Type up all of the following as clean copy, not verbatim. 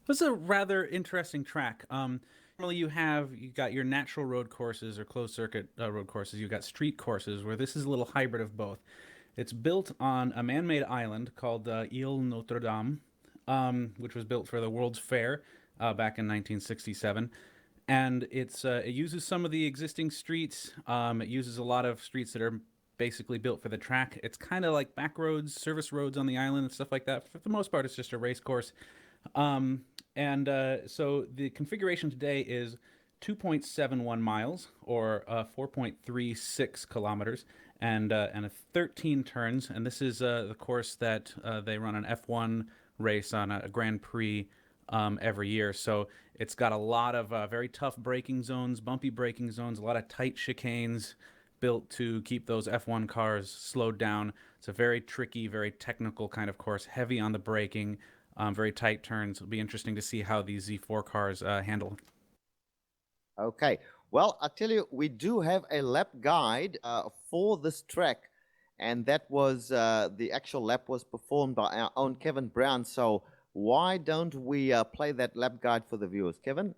It's a rather interesting track. Normally, you got your natural road courses or closed circuit road courses. You've got street courses where this is a little hybrid of both. It's built on a man-made island called Ile Notre Dame, which was built for the World's Fair back in 1967, and it uses some of the existing streets. It uses a lot of streets that are basically built for the track. It's kind of like back roads, service roads on the island and stuff like that. For the most part, it's just a race course. Um, so the configuration today is 2.71 miles or 4.36 kilometers and 13 turns. And this is the course that they run an F1 race on a Grand Prix every year. So it's got a lot of very tough braking zones, bumpy braking zones, a lot of tight chicanes built to keep those F1 cars slowed down. It's a very tricky, very technical kind of course, heavy on the braking, very tight turns. It'll be interesting to see how these Z4 cars handle. Okay. Well, I tell you, we do have a lap guide for this track, and that was the actual lap was performed by our own Kevin Brown. So why don't we play that lap guide for the viewers, Kevin?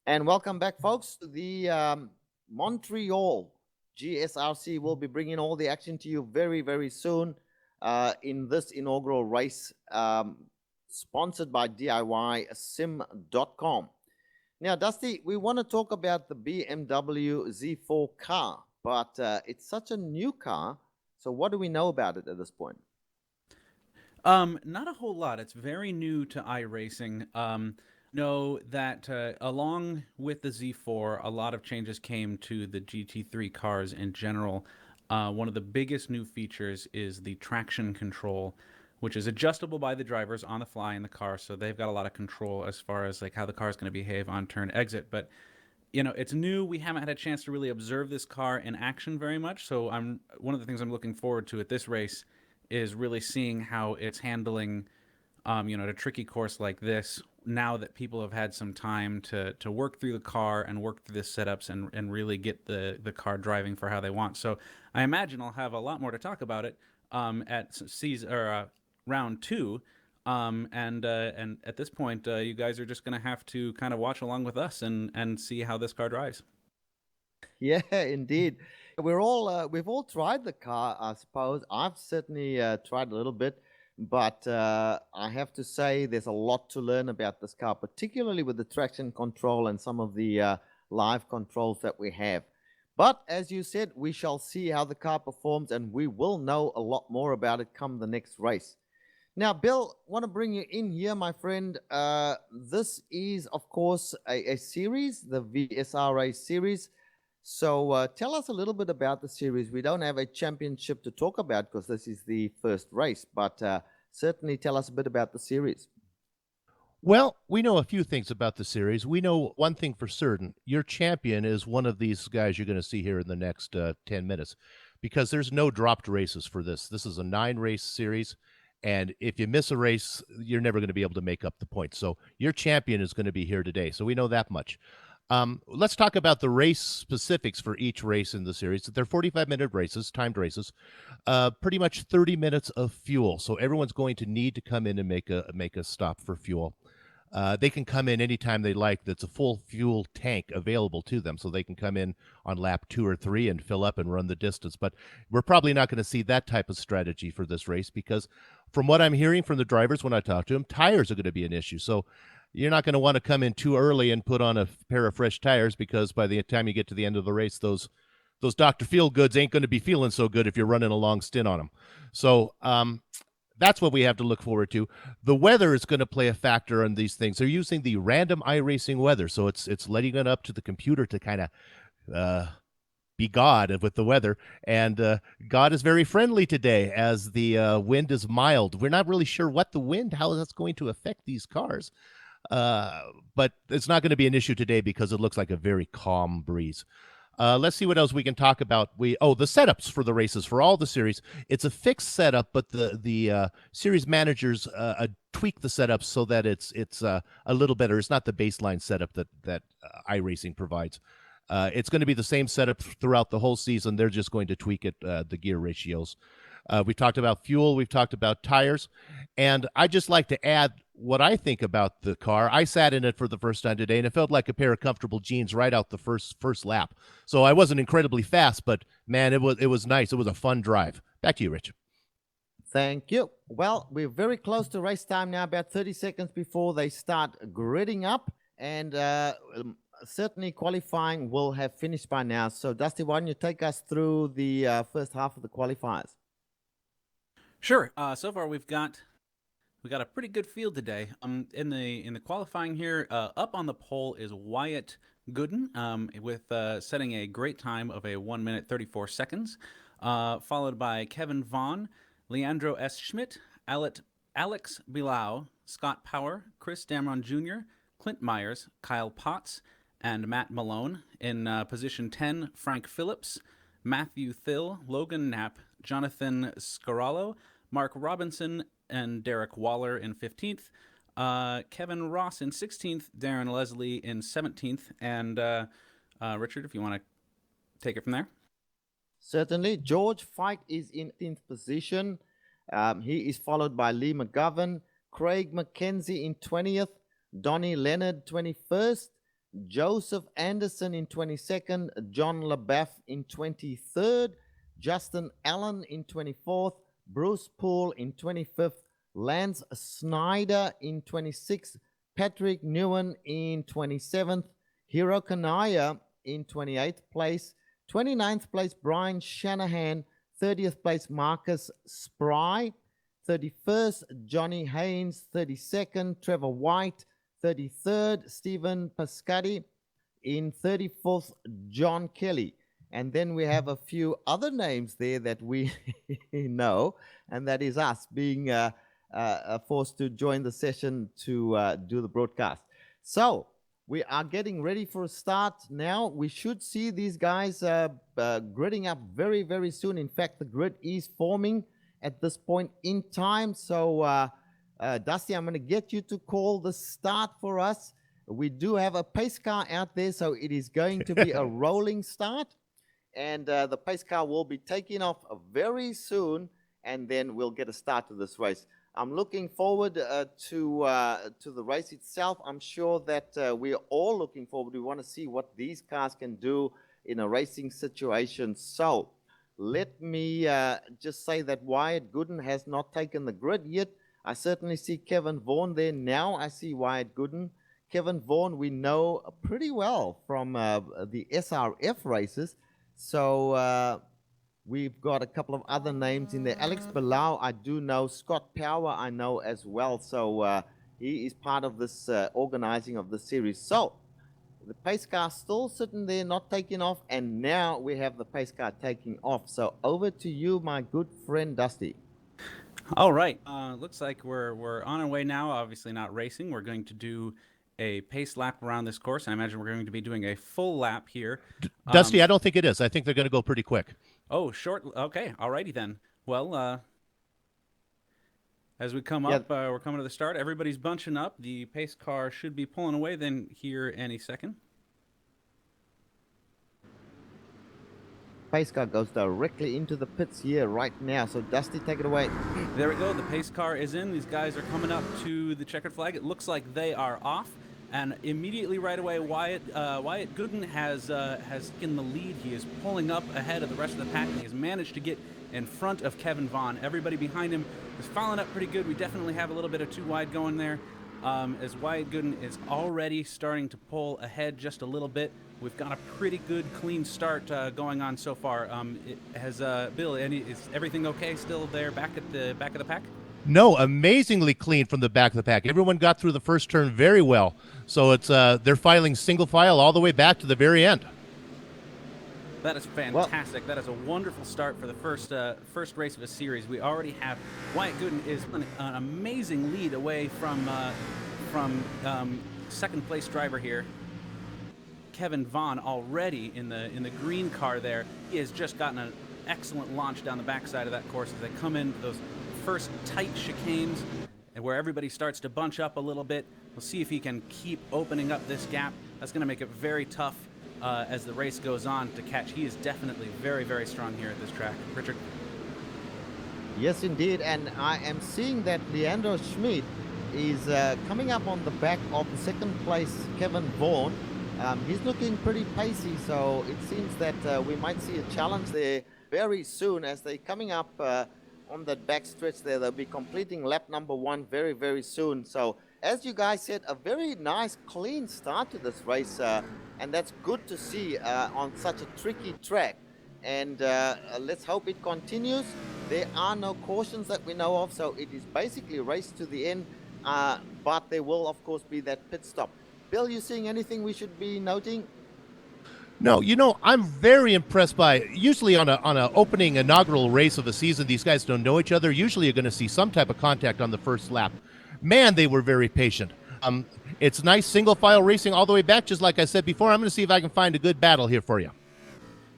And welcome back, folks, to the Montreal GSRC. Will be bringing all the action to you very, very soon in this inaugural race, sponsored by DIYSim.com. Now, Dusty, we want to talk about the BMW Z4 car, but it's such a new car. So, what do we know about it at this point? Not a whole lot. It's very new to iRacing. Know that along with the Z4, a lot of changes came to the GT3 cars in general. One of the biggest new features is the traction control, which is adjustable by the drivers on the fly in the car, so they've got a lot of control as far as like how the car is going to behave on turn exit. But it's new. We haven't had a chance to really observe this car in action very much. So I'm one of the things I'm looking forward to at this race is really seeing how it's handling, at a tricky course like this. Now that people have had some time to work through the car and work through the setups and really get the car driving for how they want. So I imagine I'll have a lot more to talk about it at season or round two. And at this point, you guys are just going to have to kind of watch along with us and see how this car drives. Yeah, indeed. We've all tried the car, I suppose. I've certainly tried a little bit, but I have to say there's a lot to learn about this car, particularly with the traction control and some of the live controls that we have. But as you said, we shall see how the car performs, and we will know a lot more about it come the next race. Now, Bill, want to bring you in here, my friend. This is, of course, a series, the VSRA series. So tell us a little bit about the series. We don't have a championship to talk about because this is the first race, but certainly tell us a bit about the series. Well, we know a few things about the series. We know one thing for certain. Your champion is one of these guys you're going to see here in the next 10 minutes because there's no dropped races for this. This is a 9-race series. And if you miss a race, you're never going to be able to make up the points. So your champion is going to be here today. So we know that much. Let's talk about the race specifics for each race in the series. They're 45-minute races, timed races, pretty much 30 minutes of fuel. So everyone's going to need to come in and make a stop for fuel. They can come in anytime they like. That's a full fuel tank available to them, so they can come in on lap 2 or 3 and fill up and run the distance. But we're probably not going to see that type of strategy for this race because, from what I'm hearing from the drivers when I talk to them, tires are going to be an issue. So you're not going to want to come in too early and put on a pair of fresh tires because by the time you get to the end of the race, those Dr. Feel Goods ain't going to be feeling so good if you're running a long stint on them. So that's what we have to look forward to. The weather is going to play a factor on these things. They're using the random iRacing weather, so it's letting it up to the computer to kind of be God with the weather. And God is very friendly today as the wind is mild. We're not really sure what the wind, how that's going to affect these cars. But it's not going to be an issue today because it looks like a very calm breeze. Let's see what else we can talk about. The setups for the races for all the series. It's a fixed setup, but the series managers tweak the setup so that it's a little better. It's not the baseline setup that iRacing provides. It's going to be the same setup throughout the whole season. They're just going to tweak it, the gear ratios. We've talked about fuel. We've talked about tires. And I just like to add what I think about the car. I sat in it for the first time today, and it felt like a pair of comfortable jeans right out the first lap. So I wasn't incredibly fast, but, man, it was nice. It was a fun drive. Back to you, Rich. Thank you. Well, we're very close to race time now, about 30 seconds before they start gridding up. And certainly qualifying will have finished by now. So, Dusty, why don't you take us through the first half of the qualifiers? Sure. So far, we've got a pretty good field today. In the qualifying here, up on the pole is Wyatt Gooden, with setting a great time of a 1 minute 34 seconds, followed by Kevin Vaughn, Leandro S. Schmidt, Alex Bilao, Scott Power, Chris Damron Jr., Clint Myers, Kyle Potts, and Matt Malone. In position 10, Frank Phillips, Matthew Thill, Logan Knapp, Jonathan Scarallo, Mark Robinson, and Derek Waller in 15th. Kevin Ross in 16th, Darren Leslie in 17th, and Richard, if you want to take it from there. Certainly. George Fike is in 18th position. He is followed by Lee McGovern, Craig McKenzie in 20th, Donnie Leonard 21st, Joseph Anderson in 22nd, John LaBeouf in 23rd, Justin Allen in 24th, Bruce Poole in 25th, Lance Snyder in 26th, Patrick Newen in 27th, Hiro Kanaya in 28th place, 29th place Brian Shanahan, 30th place Marcus Spry, 31st Johnny Haynes, 32nd Trevor White, 33rd Stephen Pascati, in 34th John Kelly. And then we have a few other names there that we know, and that is us being forced to join the session to do the broadcast. So we are getting ready for a start now. We should see these guys gridding up very, very soon. In fact, the grid is forming at this point in time. So, Dusty, I'm going to get you to call the start for us. We do have a pace car out there, so it is going to be a rolling start. And the pace car will be taking off very soon, and then we'll get a start to this race. I'm looking forward to the race itself. I'm sure that we are all looking forward. We want to see what these cars can do in a racing situation. So let me just say that Wyatt Gooden has not taken the grid yet. I certainly see Kevin Vaughan there now. I see Wyatt Gooden. Kevin Vaughan we know pretty well from the SRF races. So We've got a couple of other names in there. Alex Bilal, I do know. Scott Power, I know as well. So he is part of this organizing of the series. So the pace car still sitting there, not taking off. And now we have the pace car taking off. So over to you, my good friend Dusty. All right. Looks like we're on our way now. Obviously not racing. We're going to do a pace lap around this course. I imagine we're going to be doing a full lap here. Dusty, I don't think it is. I think they're going to go pretty quick. Oh, short. Okay. Alrighty then. Well, as we come Yeah. up, we're coming to the start. Everybody's bunching up. The pace car should be pulling away then here any second. Pace car goes directly into the pits here right now. So Dusty, take it away. There we go. The pace car is in. These guys are coming up to the checkered flag. It looks like they are off. And immediately right away, Wyatt Gooden has in the lead. He is pulling up ahead of the rest of the pack, and he has managed to get in front of Kevin Vaughn. Everybody behind him is following up pretty good. We definitely have a little bit of too wide going there, as Wyatt Gooden is already starting to pull ahead just a little bit. We've got a pretty good, clean start going on so far. Bill, is everything okay still there back at the back of the pack? No, amazingly clean from the back of the pack. Everyone got through the first turn very well. So it's they're filing single file all the way back to the very end. That is fantastic. That is a wonderful start for the first race of a series. We already have Wyatt Gooden is an amazing lead away from second place driver here, Kevin Vaughn, already in the green car there. He has just gotten an excellent launch down the backside of that course as they come into those first tight chicanes and where everybody starts to bunch up a little bit. We'll see if he can keep opening up this gap. That's going to make it very tough as the race goes on to catch. He is definitely very, very strong here at this track. Richard? Yes, indeed. And I am seeing that Leandro Schmid is coming up on the back of the second place Kevin Vaughn. He's looking pretty pacey, so it seems that we might see a challenge there very soon as they're coming up on that back stretch there. They'll be completing lap number 1 very, very soon. So as you guys said, a very nice, clean start to this race, and that's good to see on such a tricky track. And let's hope it continues. There are no cautions that we know of, so it is basically a race to the end, but there will, of course, be that pit stop. Bill, you seeing anything we should be noting? No, I'm very impressed by, usually on a opening inaugural race of a season, these guys don't know each other. Usually you're going to see some type of contact on the first lap. Man, they were very patient. It's nice single file racing all the way back. Just like I said before, I'm going to see if I can find a good battle here for you.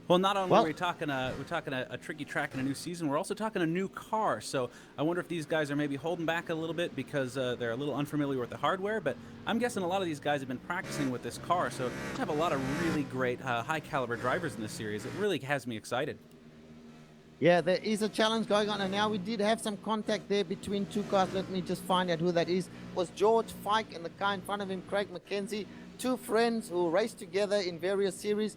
Well, not only are we talking a tricky track and a new season, we're also talking a new car. So I wonder if these guys are maybe holding back a little bit because they're a little unfamiliar with the hardware. But I'm guessing a lot of these guys have been practicing with this car. So we have a lot of really great high caliber drivers in this series. It really has me excited. Yeah, there is a challenge going on, and now we did have some contact there between two cars. Let me just find out who that is. It was George Fike and the car in front of him, Craig McKenzie. Two friends who raced together in various series,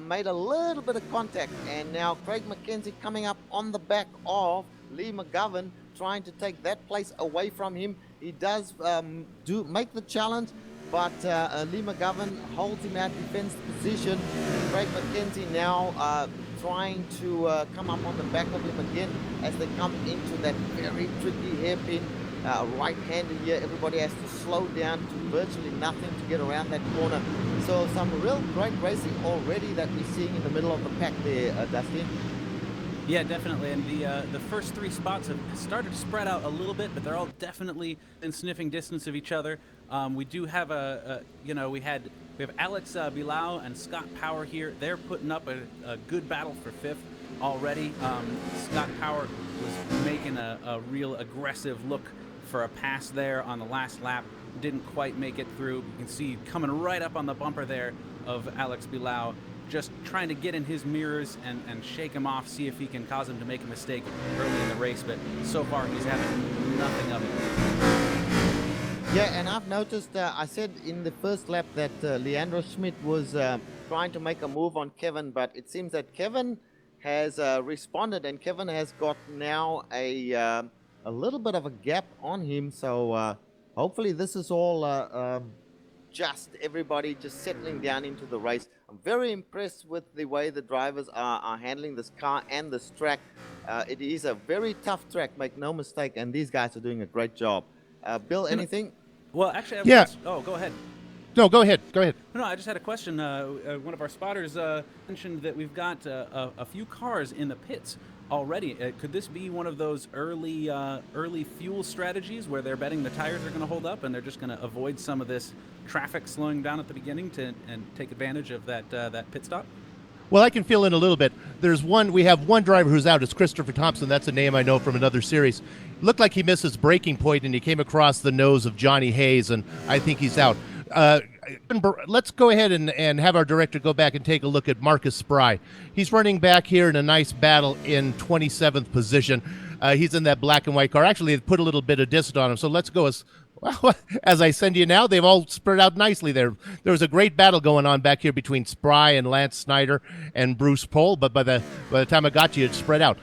made a little bit of contact, and now Craig McKenzie coming up on the back of Lee McGovern, trying to take that place away from him. He does make the challenge, but Lee McGovern holds him at defense position. Craig McKenzie now trying to come up on the back of him again as they come into that very tricky hairpin right-hander here. Everybody has to slow down to virtually nothing to get around that corner. So some real great racing already that we're seeing in the middle of the pack there, Dustin. Yeah, definitely. And the first 3 spots have started to spread out a little bit, but they're all definitely in sniffing distance of each other. We do have we have Alex Bilal and Scott Power here. They're putting up a good battle for 5th already. Scott Power was making a real aggressive look for a pass there on the last lap. Didn't quite make it through. You can see coming right up on the bumper there of Alex Bilal, just trying to get in his mirrors and shake him off, see if he can cause him to make a mistake early in the race, but so far he's having nothing of it. Yeah, and I've noticed, I said in the first lap that Leandro Schmidt was trying to make a move on Kevin, but it seems that Kevin has responded, and Kevin has got now a little bit of a gap on him, so hopefully this is all just everybody just settling down into the race. I'm very impressed with the way the drivers are handling this car and this track. It is a very tough track, make no mistake, and these guys are doing a great job. Bill, anything? Well, actually, I have a Yeah. question. Oh, go ahead. No, go ahead. Go ahead. No, I just had a question. One of our spotters mentioned that we've got a few cars in the pits already. Could this be one of those early fuel strategies where they're betting the tires are going to hold up and they're just going to avoid some of this traffic slowing down at the beginning and take advantage of that pit stop? Well, I can fill in a little bit. We have one driver who's out. It's Christopher Thompson. That's a name I know from another series. Looked like he missed his braking point and he came across the nose of Johnny Hayes, and I think he's out. Let's go ahead and have our director go back and take a look at Marcus Spry. He's running back here in a nice battle in 27th position. He's in that black and white car. Actually, they put a little bit of distance on him. So let's go as I send you now. They've all spread out nicely there. There was a great battle going on back here between Spry and Lance Snyder and Bruce Pohl. But by the time I got you, it spread out.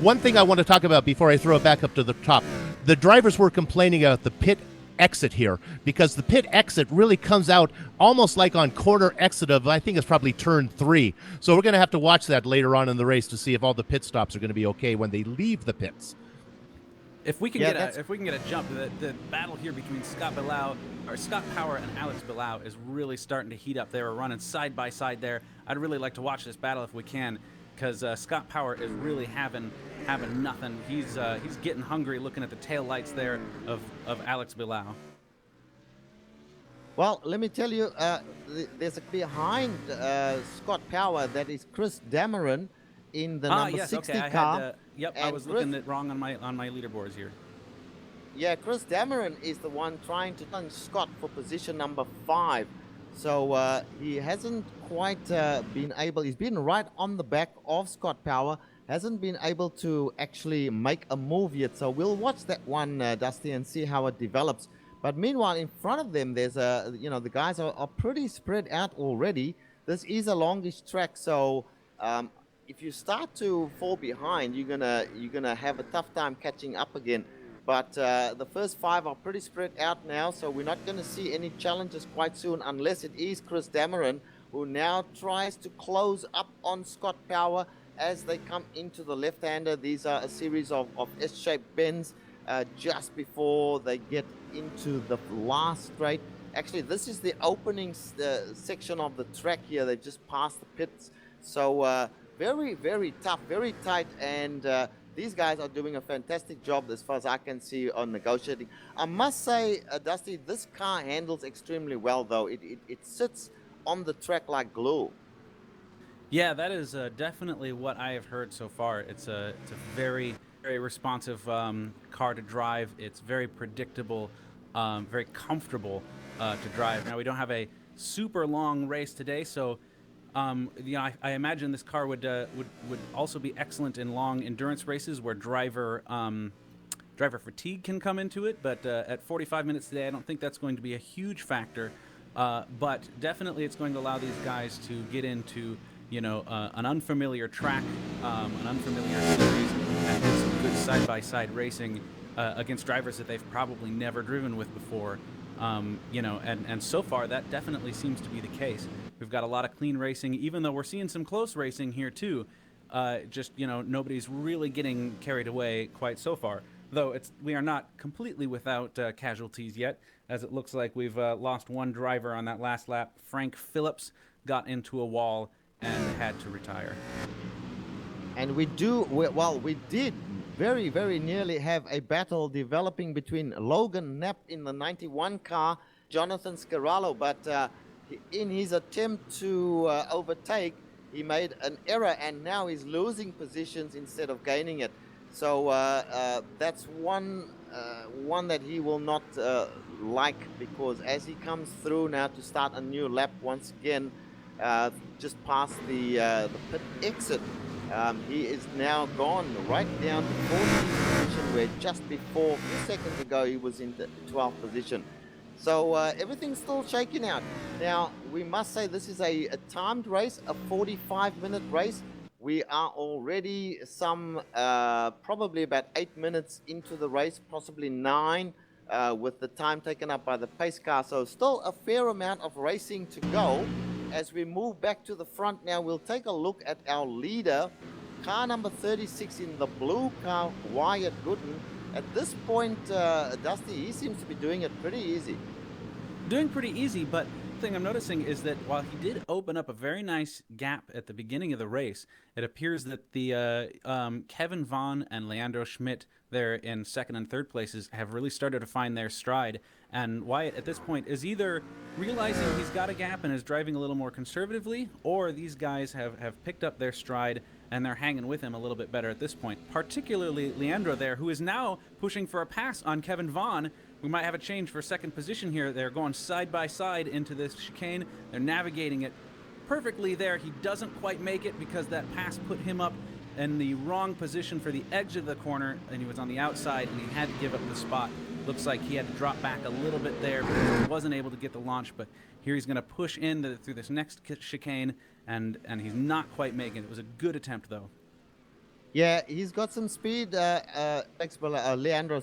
One thing I want to talk about before I throw it back up to the top, the drivers were complaining about the pit exit here, because the pit exit really comes out almost like on corner exit of, I think it's probably turn 3. So we're going to have to watch that later on in the race to see if all the pit stops are going to be okay when they leave the pits. If we can get a jump, the battle here between Scott Power and Alex Bilbao is really starting to heat up. They were running side by side there. I'd really like to watch this battle if we can, because Scott Power is really having nothing. He's getting hungry looking at the tail lights there of Alex Bilbao. Well, let me tell you, there's behind Scott Power, that is Chris Dameron in the number 60 okay. car. I was looking at wrong on my leaderboards here. Yeah, Chris Dameron is the one trying to challenge Scott for position number 5. So he hasn't quite been able. He's been right on the back of Scott Power. Hasn't been able to actually make a move yet. So we'll watch that one, Dusty, and see how it develops. But meanwhile, in front of them, there's the guys are pretty spread out already. This is a longish track, so if you start to fall behind, you're gonna have a tough time catching up again. But the first 5 are pretty spread out now, so we're not going to see any challenges quite soon, unless it is Chris Dameron, who now tries to close up on Scott Power as they come into the left-hander. These are a series of S-shaped bends just before they get into the last straight. Actually, this is the opening section of the track here. They just passed the pits. So very, very tough, very tight, and these guys are doing a fantastic job as far as I can see on negotiating. I must say, Dusty, this car handles extremely well, though. It sits on the track like glue. Yeah, that is definitely what I have heard so far. It's a very, very responsive car to drive. It's very predictable, very comfortable to drive. Now, we don't have a super long race today, so I imagine this car would also be excellent in long endurance races where driver fatigue can come into it. But at 45 minutes today, I don't think that's going to be a huge factor. But definitely, it's going to allow these guys to get into an unfamiliar track, an unfamiliar series, and get some good side-by-side racing against drivers that they've probably never driven with before. And so far that definitely seems to be the case. We've got a lot of clean racing, even though we're seeing some close racing here too. Nobody's really getting carried away quite so far. Though we are not completely without casualties yet, as it looks like we've lost one driver on that last lap. Frank Phillips got into a wall and had to retire. And we did very, very nearly have a battle developing between Logan Knapp in the 91 car, Jonathan Scarallo, but in his attempt to overtake, he made an error, and now he's losing positions instead of gaining it. So that's one that he will not like, because as he comes through now to start a new lap once again, just past the pit exit, he is now gone right down to 14th position, where just before, a few seconds ago, he was in the 12th position. So everything's still shaking out. Now, we must say this is a timed race, a 45-minute race. We are already probably about 8 minutes into the race, possibly 9. with the time taken up by the pace car. So still a fair amount of racing to go. As we move back to the front now, we'll take a look at our leader, car number 36 in the blue car, Wyatt Gooden. At this point, Dusty, he seems to be doing it pretty easy. Doing pretty easy, but the thing I'm noticing is that while he did open up a very nice gap at the beginning of the race, it appears that the Kevin Vaughn and Leandro Schmidt there in second and third places have really started to find their stride. And Wyatt at this point is either realizing he's got a gap and is driving a little more conservatively, or these guys have picked up their stride and they're hanging with him a little bit better at this point. Particularly Leandro there, who is now pushing for a pass on Kevin Vaughn. We might have a change for second position here. They're going side by side into this chicane. They're navigating it perfectly there. He doesn't quite make it because that pass put him up in the wrong position for the edge of the corner, and he was on the outside, and he had to give up the spot. Looks like he had to drop back a little bit there because he wasn't able to get the launch, but here he's going to push in through this next chicane, and he's not quite making it. It was a good attempt, though. Yeah, he's got some speed, Leandro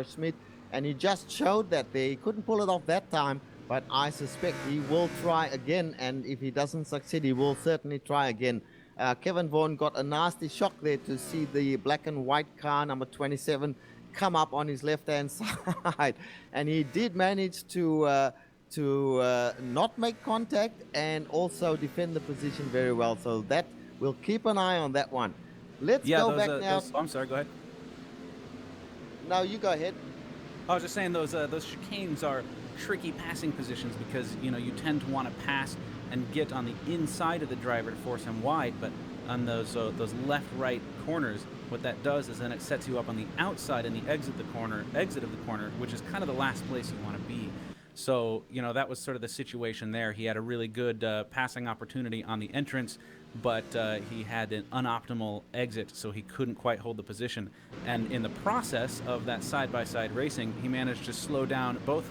Schmidt, and he just showed that there. He couldn't pull it off that time, but I suspect he will try again, and if he doesn't succeed, he will certainly try again. Kevin Vaughn got a nasty shock there to see the black and white car, number 27, come up on his left-hand side, and he did manage to not make contact and also defend the position very well. So that we'll keep an eye on that one. Let's go back now. I'm sorry, go ahead. No, you go ahead. I was just saying those chicanes are tricky passing positions because you tend to want to pass and get on the inside of the driver to force him wide, but on those left-right corners, what that does is then it sets you up on the outside and the exit of the corner, which is kind of the last place you want to be. So that was sort of the situation there. He had a really good passing opportunity on the entrance, but he had an unoptimal exit, so he couldn't quite hold the position. And in the process of that side-by-side racing, he managed to slow down both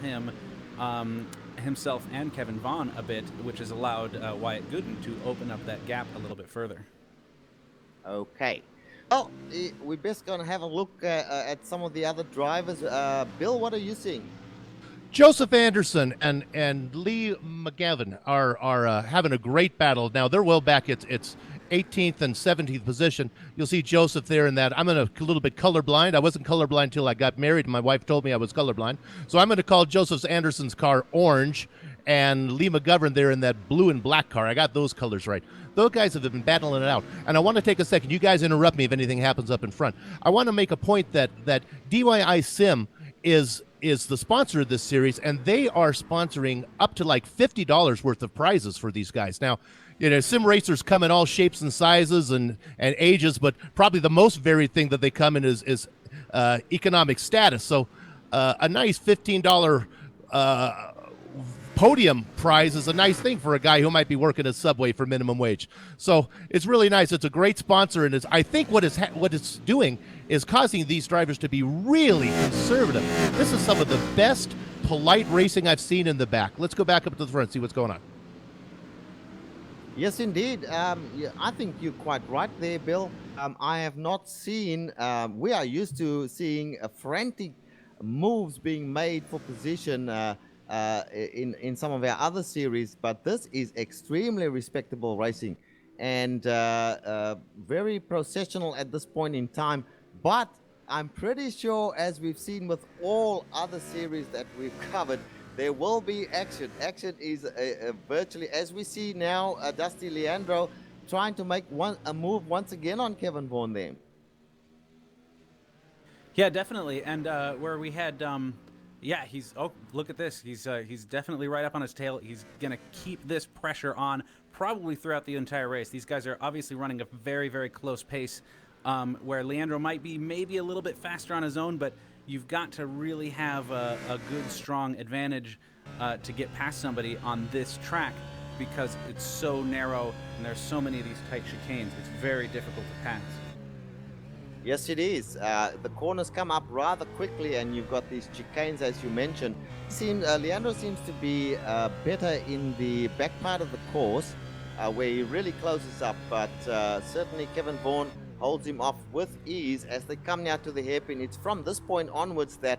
himself and Kevin Vaughn a bit, which has allowed Wyatt Gooden to open up that gap a little bit further. Okay. Well, we're best going to have a look at some of the other drivers. Bill, what are you seeing? Joseph Anderson and Lee McGavin are having a great battle. Now they're well back. It's 18th and 17th position. You'll see Joseph there in that. I'm a little bit colorblind. I wasn't colorblind until I got married. My wife told me I was colorblind. So I'm going to call Joseph Anderson's car orange and Lee McGovern there in that blue and black car. I got those colors right. Those guys have been battling it out. And I want to take a second. You guys interrupt me if anything happens up in front. I want to make a point that DYI Sim is the sponsor of this series, and they are sponsoring up to like $50 worth of prizes for these guys. Now, sim racers come in all shapes and sizes and ages, but probably the most varied thing that they come in is economic status. So a nice $15 podium prize is a nice thing for a guy who might be working at Subway for minimum wage. So it's really nice. It's a great sponsor, and I think what it's doing is causing these drivers to be really conservative. This is some of the best polite racing I've seen in the back. Let's go back up to the front and see what's going on. Yes, indeed. I think you're quite right there, Bill. I have not seen, we are used to seeing frantic moves being made for position in some of our other series, but this is extremely respectable racing and very processional at this point in time. But I'm pretty sure, as we've seen with all other series that we've covered, there will be action. Action is virtually, as we see now, Dusty Leandro trying to make a move once again on Kevin Vaughn there. Yeah, definitely. And where we had, look at this. He's definitely right up on his tail. He's going to keep this pressure on probably throughout the entire race. These guys are obviously running a very, very close pace, where Leandro might be maybe a little bit faster on his own, but you've got to really have a good, strong advantage to get past somebody on this track because it's so narrow and there's so many of these tight chicanes. It's very difficult to pass. Yes, it is. The corners come up rather quickly, and you've got these chicanes, as you mentioned. Leandro seems to be better in the back part of the course, where he really closes up, but certainly Kevin Vaughn holds him off with ease as they come now to the hairpin. It's from this point onwards that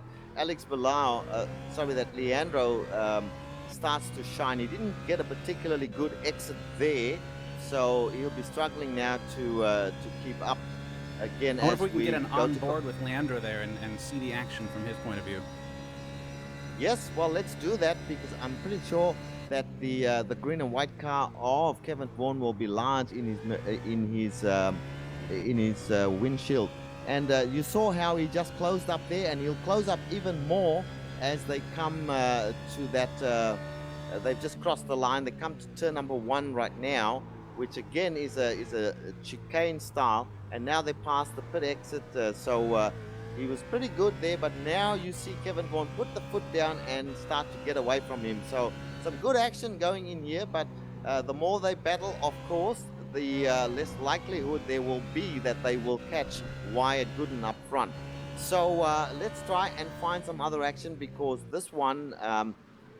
Leandro starts to shine. He didn't get a particularly good exit there, so he'll be struggling now to keep up again I wonder as if we can we get an go on to. board with Leandro there and see the action from his point of view. Yes, well, let's do that because I'm pretty sure that the green and white car of Kevin Vaughan will be large in his windshield. And you saw how he just closed up there, and he'll close up even more as they come to that. They've just crossed the line. They come to turn number 1 right now, which again is a chicane style. And now they pass the pit exit. He was pretty good there, but now you see Kevin Vaughan put the foot down and start to get away from him. So some good action going in here, but the more they battle, of course, the less likelihood there will be that they will catch Wyatt Gooden up front. So let's try and find some other action because this one,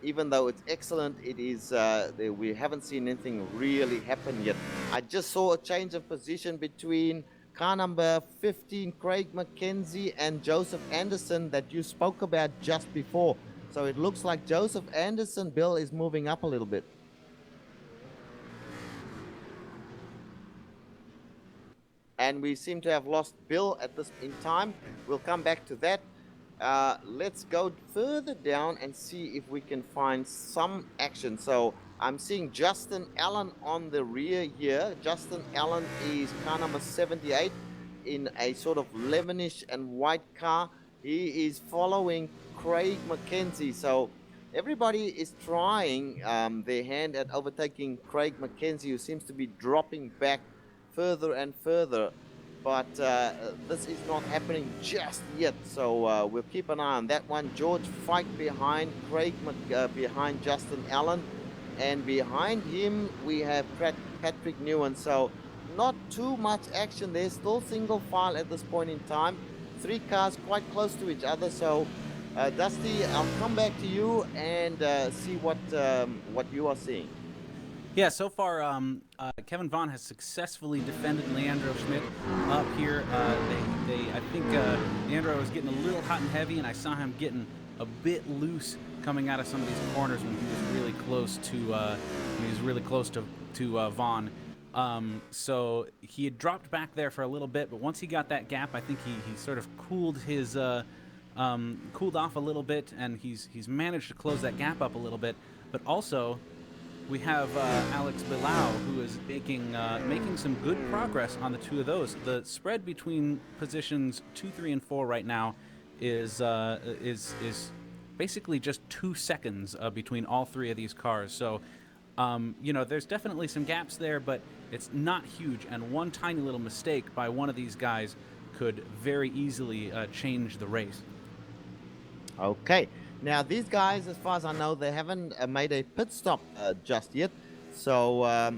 even though it's excellent, it is we haven't seen anything really happen yet. I just saw a change of position between car number 15, Craig McKenzie, and Joseph Anderson that you spoke about just before. So it looks like Joseph Anderson, Bill, is moving up a little bit. And we seem to have lost Bill at this in time. We'll come back to that. Let's go further down and see if we can find some action. So I'm seeing Justin Allen on the rear here. Justin Allen is car number 78 in a sort of lemonish and white car. He is following Craig McKenzie. So everybody is trying their hand at overtaking Craig McKenzie, who seems to be dropping back further and further. But this is not happening just yet, so we'll keep an eye on that one. George Fike behind Craig, behind Justin Allen, and behind him we have Patrick Newen. So not too much action there, still single file at this point in time. 3 cars quite close to each other. So Dusty, I'll come back to you and see what you are seeing. Yeah, so far, Kevin Vaughan has successfully defended Leandro Schmidt up here. I think Leandro was getting a little hot and heavy, and I saw him getting a bit loose coming out of some of these corners when he was really close to Vaughan. So he had dropped back there for a little bit, but once he got that gap, I think he sort of cooled off a little bit, and he's managed to close that gap up a little bit, but also. We have Alex Bilao, who is making some good progress on the 2 of those. The spread between positions 2, 3, and 4 right now is basically just 2 seconds between all 3 of these cars. So, there's definitely some gaps there, but it's not huge. And one tiny little mistake by one of these guys could very easily change the race. Okay. Now, these guys, as far as I know, they haven't made a pit stop just yet. So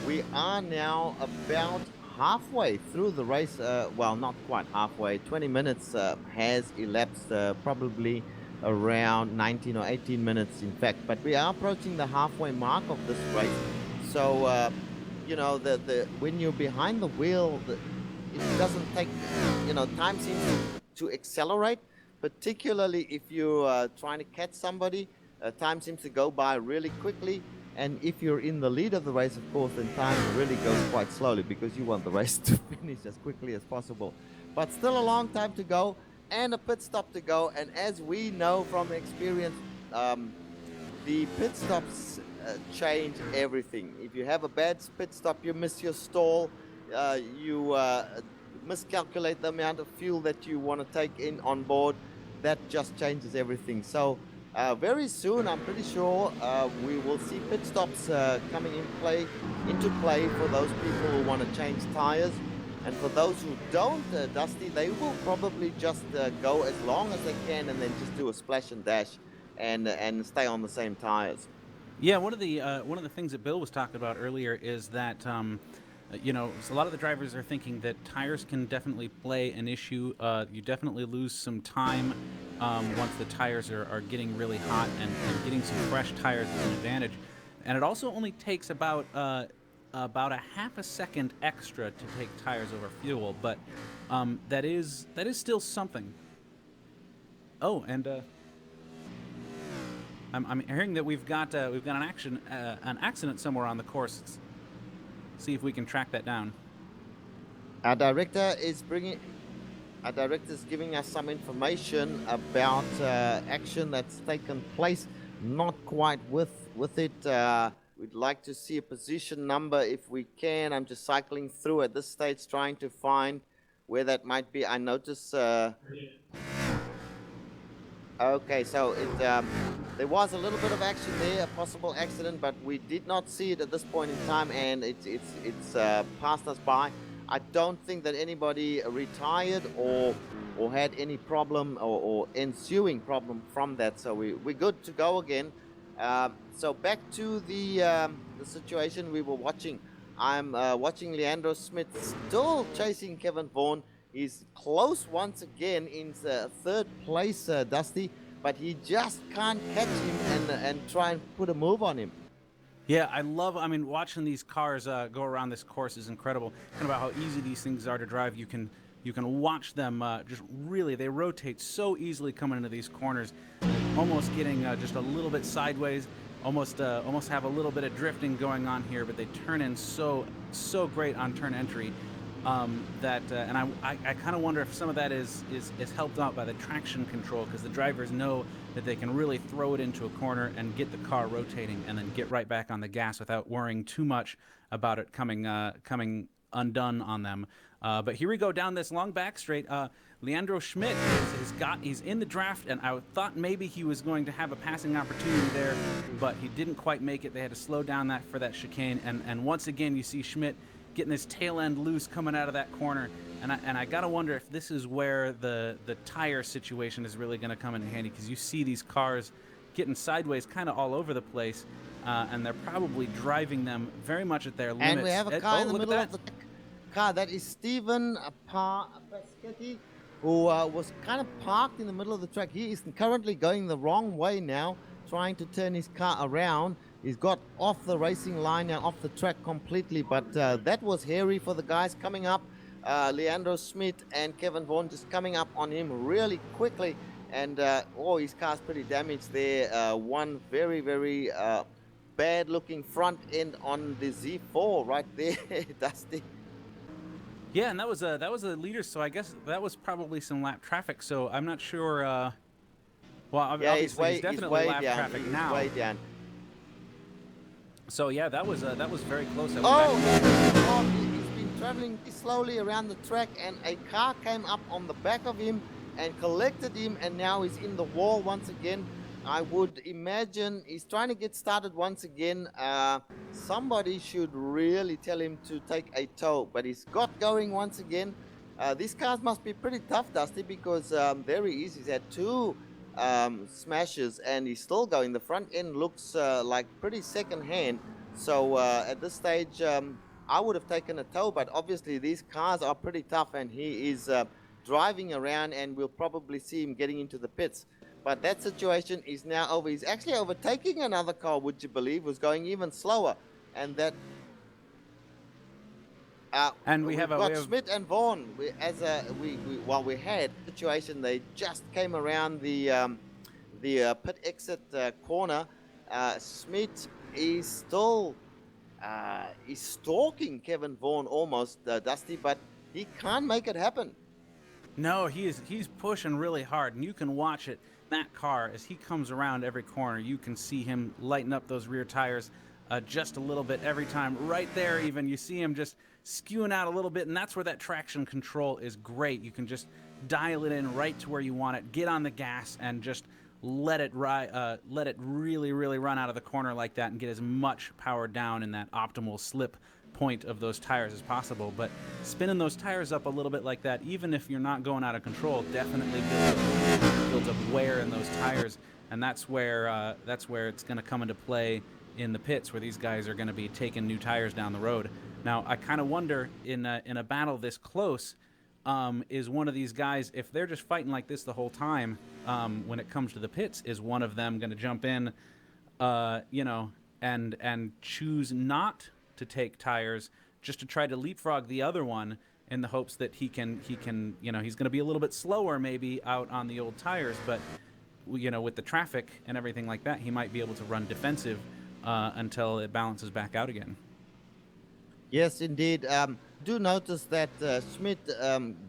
we are now about halfway through the race. Well, not quite halfway. 20 minutes has elapsed, probably around 19 or 18 minutes, in fact. But we are approaching the halfway mark of this race. So, when you're behind the wheel, it doesn't take, time seems to accelerate. Particularly if you're trying to catch somebody, time seems to go by really quickly. And if you're in the lead of the race, of course, then time really goes quite slowly because you want the race to finish as quickly as possible. But still a long time to go and a pit stop to go. And as we know from experience, the pit stops change everything. If you have a bad pit stop, you miss your stall, you miscalculate the amount of fuel that you want to take in on board, that just changes everything. So very soon, I'm pretty sure we will see pit stops coming into play for those people who want to change tires. And for those who don't, Dusty, they will probably just go as long as they can and then just do a splash and dash and stay on the same tires. Yeah, one of the things that Bill was talking about earlier is that a lot of the drivers are thinking that tires can definitely play an issue. You definitely lose some time once the tires are getting really hot, and getting some fresh tires is an advantage. And it also only takes about a half a second extra to take tires over fuel, but that is still something. Oh, and I'm hearing that we've got an accident somewhere on the course. Let's see if we can track that down. Our director is giving us some information about action that's taken place. Not quite with it. We'd like to see a position number if we can. I'm just cycling through at this stage, trying to find where that might be. I notice. Okay, so there was a little bit of action there, a possible accident, but we did not see it at this point in time, and it's passed us by. I don't think that anybody retired or had any problem or ensuing problem from that. So we're good to go again. So back to the situation we were watching. I'm watching Leandro Smith still chasing Kevin Vaughan. He's close once again in third place, Dusty, but he just can't catch him and try and put a move on him. Yeah, I mean, watching these cars go around this course is incredible. Kind of about how easy these things are to drive. You can watch them just really, they rotate so easily coming into these corners, almost getting just a little bit sideways, almost have a little bit of drifting going on here, but they turn in so great on turn entry. And I kind of wonder if some of that is helped out by the traction control, because the drivers know that they can really throw it into a corner and get the car rotating and then get right back on the gas without worrying too much about it coming undone on them. But here we go down this long back straight. Leandro Schmidt he's in the draft, and I thought maybe he was going to have a passing opportunity there, but he didn't quite make it. They had to slow down for that chicane, and once again you see Schmidt getting his tail end loose coming out of that corner, and I gotta wonder if this is where the tire situation is really going to come in handy, because you see these cars getting sideways kind of all over the place, and they're probably driving them very much at their limits. And we have a car in the middle of the car. That is Stephen Paschetti, who was kind of parked in the middle of the track. He is currently going the wrong way now, trying to turn his car around. He's got off the racing line now, off the track completely, but that was hairy for the guys coming up. Leandro Smith and Kevin Vaughan just coming up on him really quickly, and his car's pretty damaged there. One very, very bad looking front end on the Z4 right there, Dusty. Yeah, and that was a leader, so I guess that was probably some lap traffic, so I'm not sure. Well, obviously he's definitely lap traffic now. Way down. So yeah, that was very close. He's been traveling slowly around the track, and a car came up on the back of him and collected him, and now he's in the wall once again. I would imagine he's trying to get started once again. Somebody should really tell him to take a tow, but he's got going once again. These cars must be pretty tough, Dusty, because there he is. He's had two smashes, and he's still going. The front end looks like pretty second hand. So at this stage, I would have taken a tow, but obviously these cars are pretty tough, and he is driving around, and we'll probably see him getting into the pits. But that situation is now over. He's actually overtaking another car, would you believe, was going even slower. And that and we have Schmidt and Vaughan. We had a situation. They just came around the pit exit corner. Schmidt is still he's stalking Kevin Vaughan almost, Dusty, but he can't make it happen. No, he's pushing really hard, and you can watch it. That car, as he comes around every corner, you can see him lighten up those rear tires just a little bit every time. Right there, even you see him just skewing out a little bit, and that's where that traction control is great. You can just dial it in right to where you want it, get on the gas, and just let it really, really run out of the corner like that, and get as much power down in that optimal slip point of those tires as possible. But spinning those tires up a little bit like that, even if you're not going out of control, definitely builds up wear in those tires, and that's where it's going to come into play in the pits, where these guys are going to be taking new tires down the road. Now, I kind of wonder in a battle this close, is one of these guys, if they're just fighting like this the whole time, when it comes to the pits, is one of them going to jump in, and choose not to take tires just to try to leapfrog the other one, in the hopes that he can he's going to be a little bit slower maybe out on the old tires, but with the traffic and everything like that, he might be able to run defensive until it balances back out again. Yes, indeed. Do notice that Schmidt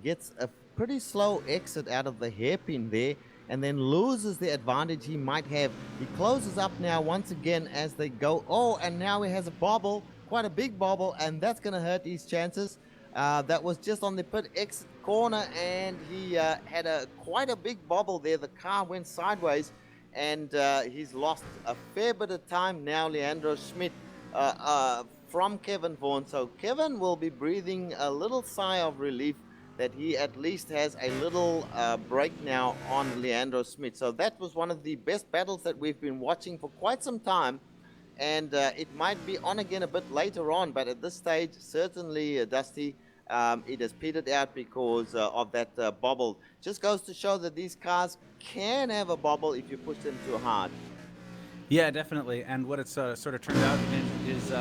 gets a pretty slow exit out of the hairpin there, and then loses the advantage he might have. He closes up now once again as they go. Oh, and now he has a bobble, quite a big bobble, and that's going to hurt his chances. That was just on the pit exit corner, and he had quite a big bobble there. The car went sideways, and he's lost a fair bit of time now, Leandro Schmidt, from Kevin Vaughan. So Kevin will be breathing a little sigh of relief that he at least has a little break now on Leandro Schmidt. So that was one of the best battles that we've been watching for quite some time. And it might be on again a bit later on, but at this stage, certainly, Dusty, it has petered out because of that bobble. Just goes to show that these cars can have a bobble if you push them too hard. Yeah, definitely. And what it's sort of turned out is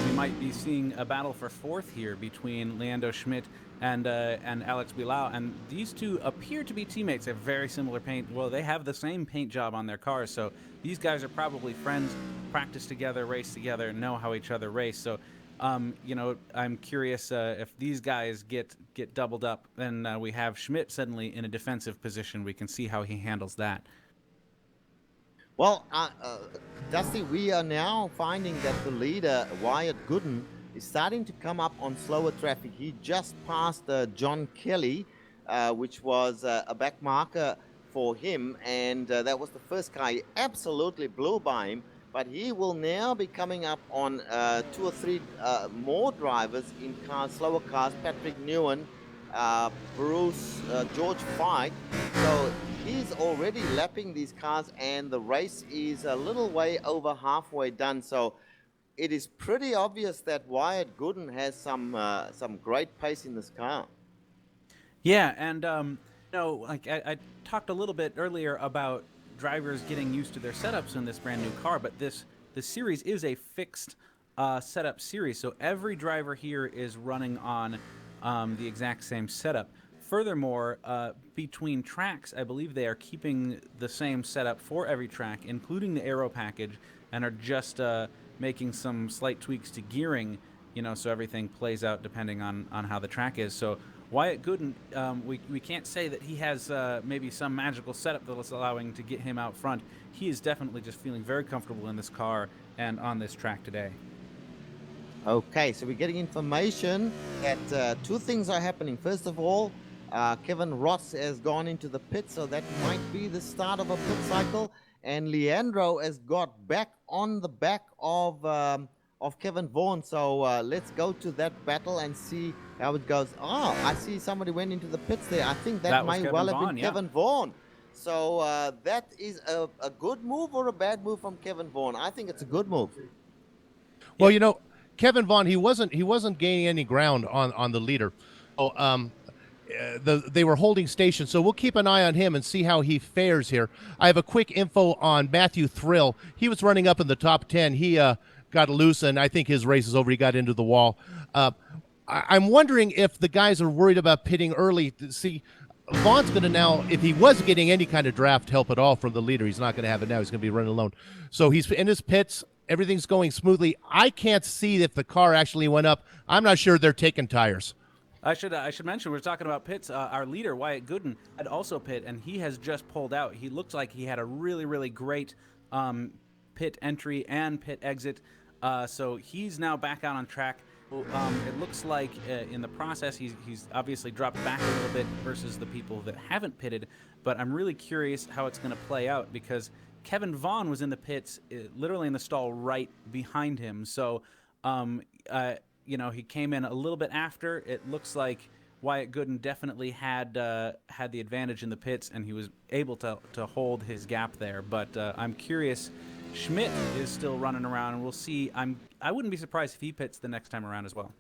we might be seeing a battle for fourth here between Leandro Schmidt and Alex Bilao. And these two appear to be teammates. They have very similar paint. Well, they have the same paint job on their cars. So these guys are probably friends, practice together, race together, know how each other race. So, I'm curious if these guys get doubled up, then we have Schmidt suddenly in a defensive position. We can see how he handles that. Well, Dusty, we are now finding that the leader, Wyatt Gooden, is starting to come up on slower traffic. He just passed John Kelly, which was a back marker for him, and that was the first car. He absolutely blew by him, but he will now be coming up on 2 or 3 more drivers in cars, slower cars, Patrick Newen, Bruce, George Fight. So he's already lapping these cars, and the race is a little way over halfway done. So it is pretty obvious that Wyatt Gooden has some great pace in this car. Yeah, and I talked a little bit earlier about drivers getting used to their setups in this brand new car, but this series is a fixed setup series, so every driver here is running on the exact same setup. Furthermore, between tracks, I believe they are keeping the same setup for every track, including the aero package, and are just making some slight tweaks to gearing, so everything plays out depending on how the track is. So Wyatt Gooden, we can't say that he has maybe some magical setup that is allowing to get him out front. He is definitely just feeling very comfortable in this car and on this track today. Okay, so we're getting information that 2 things are happening. First of all, Kevin Ross has gone into the pit, so that might be the start of a pit cycle. And Leandro has got back on the back of Kevin Vaughan. So let's go to that battle and see how it goes. Oh, I see somebody went into the pits there. I think that might well have been Kevin Vaughan. So that is a good move or a bad move from Kevin Vaughan? I think it's a good move. Well, Kevin Vaughan, he wasn't gaining any ground on the leader. Oh, they were holding station, so we'll keep an eye on him and see how he fares here. I have a quick info on Matthew Thrill. He was running up in the top 10. He got loose, and I think his race is over. He got into the wall. I'm wondering if the guys are worried about pitting early. See, Vaughn's going to now, if he was getting any kind of draft help at all from the leader, he's not going to have it now. He's going to be running alone. So he's in his pits. Everything's going smoothly. I can't see if the car actually went up. I'm not sure they're taking tires. I should mention, we're talking about pits. Our leader, Wyatt Gooden, had also pit, and he has just pulled out. He looks like he had a really, really great pit entry and pit exit. So he's now back out on track. It looks like in the process he's obviously dropped back a little bit versus the people that haven't pitted. But I'm really curious how it's going to play out because Kevin Vaughan was in the pits, literally in the stall right behind him. So, he came in a little bit after. It looks like Wyatt Gooden definitely had the advantage in the pits, and he was able to hold his gap there. But I'm curious. Schmidt is still running around, and we'll see. I wouldn't be surprised if he pits the next time around as well.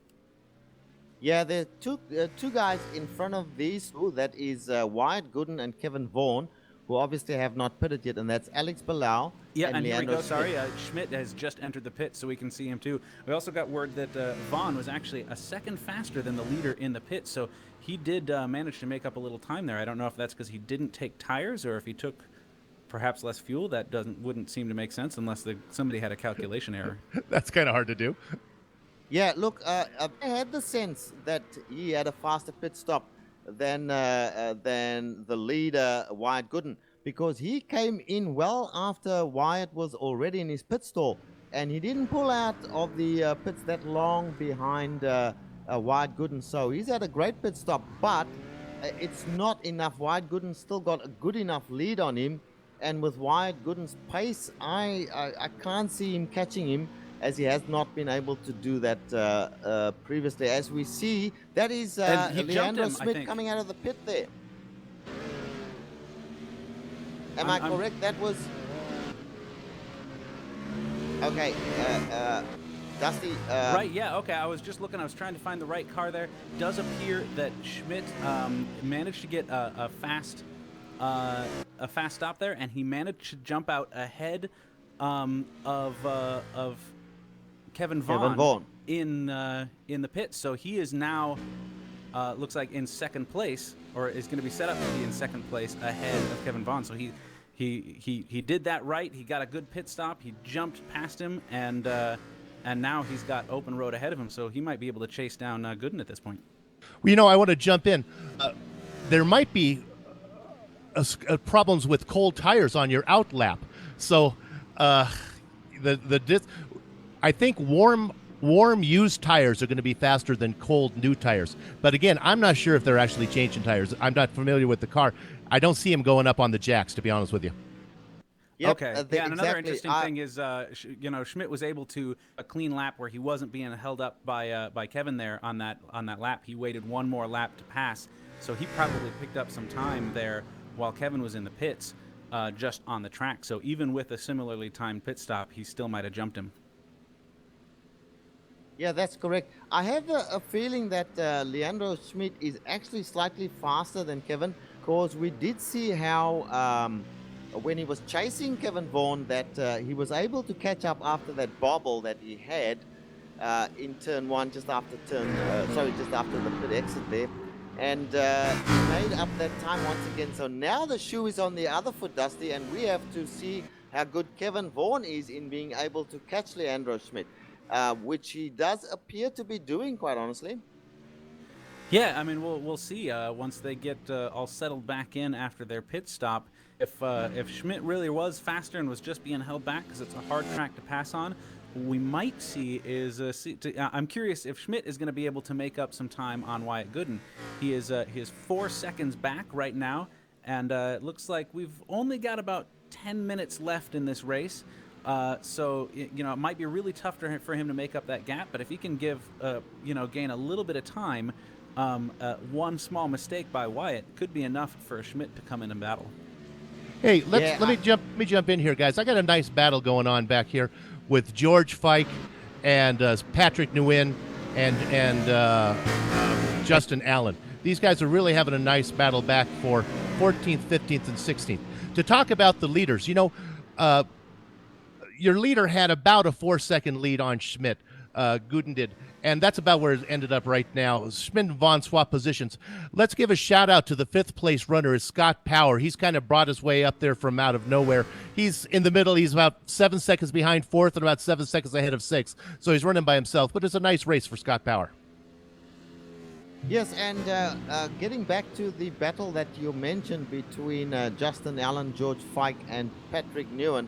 Yeah, there are two guys in front of these two. That is Wyatt Gooden and Kevin Vaughan, who obviously have not pitted yet, and that's Alex Bilal Yeah, and here we Leandro go. Sorry, Schmidt. Schmidt has just entered the pit, so we can see him too. We also got word that Vaughn was actually a second faster than the leader in the pit, so he did manage to make up a little time there. I don't know if that's because he didn't take tires or if he took perhaps less fuel. That wouldn't seem to make sense unless somebody had a calculation error. That's kind of hard to do. Yeah, look, I had the sense that he had a faster pit stop than the leader, Wyatt Gooden, because he came in well after Wyatt was already in his pit stall, and he didn't pull out of the pits that long behind Wyatt Gooden. So he's had a great pit stop, but it's not enough. Wyatt Gooden still got a good enough lead on him, and with Wyatt Gooden's pace, I can't see him catching him, as he has not been able to do that previously. As we see, that is And he jumped Leandro him, I Schmidt think. coming out of the pit there. Am I correct? That was... Okay, Dusty... Right, yeah, okay. I was just looking. I was trying to find the right car there. Does appear that Schmidt managed to get a fast stop there, and he managed to jump out ahead of Kevin Vaughn, in the pit. So he is now looks like in second place, or is going to be set up to be in second place ahead of Kevin Vaughn. So he did that right. He got a good pit stop. He jumped past him, and now he's got open road ahead of him. So he might be able to chase down Gooden at this point. Well, I want to jump in. There might be problems with cold tires on your out lap. So I think warm used tires are going to be faster than cold new tires. But again, I'm not sure if they're actually changing tires. I'm not familiar with the car. I don't see him going up on the jacks, to be honest with you. Yep, okay. Yeah, and another interesting thing is, Schmidt was able to a clean lap where he wasn't being held up by Kevin there on that lap. He waited one more lap to pass, so he probably picked up some time there while Kevin was in the pits, just on the track. So even with a similarly timed pit stop, he still might have jumped him. Yeah, that's correct. I have a feeling that Leandro Schmidt is actually slightly faster than Kevin, because we did see how when he was chasing Kevin Vaughn that he was able to catch up after that bobble that he had in turn one, just after the pit exit there. And he made up that time once again. So now the shoe is on the other foot, Dusty, and we have to see how good Kevin Vaughn is in being able to catch Leandro Schmidt. Which he does appear to be doing, quite honestly. Yeah, I mean, we'll see once they get all settled back in after their pit stop. If Schmidt really was faster and was just being held back because it's a hard track to pass on, what we might see is I'm curious if Schmidt is going to be able to make up some time on Wyatt Gooden. He is 4 seconds back right now, and it looks like we've only got about 10 minutes left in this race. So it might be really tough for him to make up that gap. But if he can gain a little bit of time, one small mistake by Wyatt could be enough for Schmidt to come in and battle. Hey, let me jump in here, guys. I got a nice battle going on back here with George Fike and Patrick Nguyen and Justin Allen. These guys are really having a nice battle back for 14th, 15th, and 16th. To talk about the leaders, your leader had about a 4-second lead on Schmidt. Gooden did. And that's about where it ended up right now. Schmidt and Vaughn swap positions. Let's give a shout out to the 5th place runner, is Scott Power. He's kind of brought his way up there from out of nowhere. He's in the middle. He's about 7 seconds behind 4th and about 7 seconds ahead of 6th. So he's running by himself, but it's a nice race for Scott Power. Yes, and getting back to the battle that you mentioned between Justin Allen, George Fike, and Patrick Nguyen,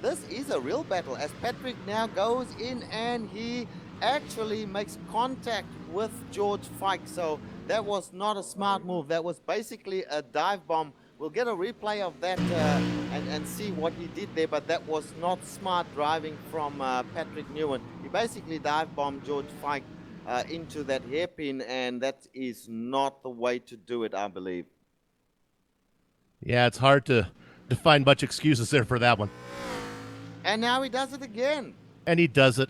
this is a real battle, as Patrick now goes in and he actually makes contact with George Fike. So that was not a smart move. That was basically a dive bomb. We'll get a replay of that and see what he did there, but that was not smart driving from Patrick Nguyen. He basically dive bombed George Fike into that hairpin, and that is not the way to do it, I believe. Yeah, it's hard to find much excuses there for that one. And now he does it again. And he does it.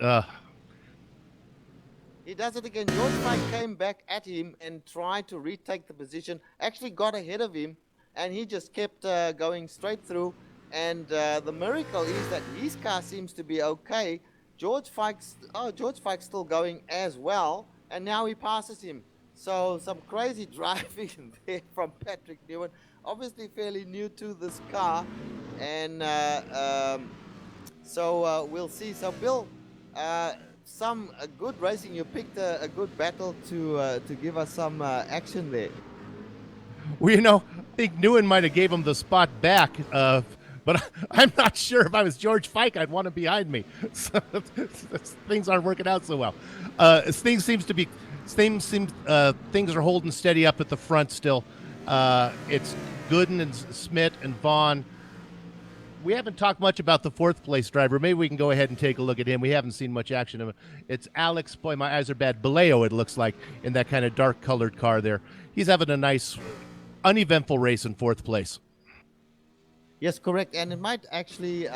He does it again. George Fike came back at him and tried to retake the position. Actually got ahead of him. and he just kept going straight through. And the miracle is that his car seems to be okay. George Fike's still going as well, and now he passes him. So some crazy driving there from Patrick Newen, obviously fairly new to this car, and so we'll see. So Bill, some good racing. You picked a good battle to give us some action there. Well, I think Newen might have gave him the spot back, but I'm not sure if I was George Fike, I'd want him behind me. So, things aren't working out so well. Things are holding steady up at the front still. It's Gooden and Smith and Vaughn. We haven't talked much about the fourth place driver. Maybe we can go ahead and take a look at him. We haven't seen much action of him. It's Alex, boy, my eyes are bad, Baleo, it looks like, in that kind of dark-colored car there. He's having a nice, uneventful race in fourth place. Yes, correct. And it might actually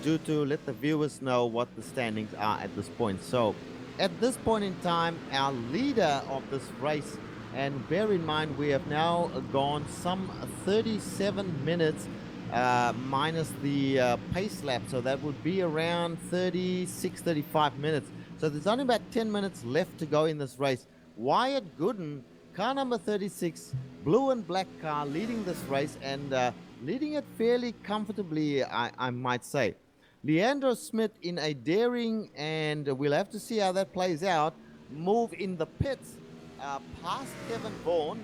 do to let the viewers know what the standings are at this point. So at this point in time, our leader of this race, and bear in mind we have now gone some 37 minutes minus the pace lap, so that would be around 35 minutes. So there's only about 10 minutes left to go in this race. Wyatt Gooden, car number 36, blue and black car, leading this race, and leading it fairly comfortably, I might say. Leandro Smith in a daring, and we'll have to see how that plays out, move in the pits past Kevin Vaughan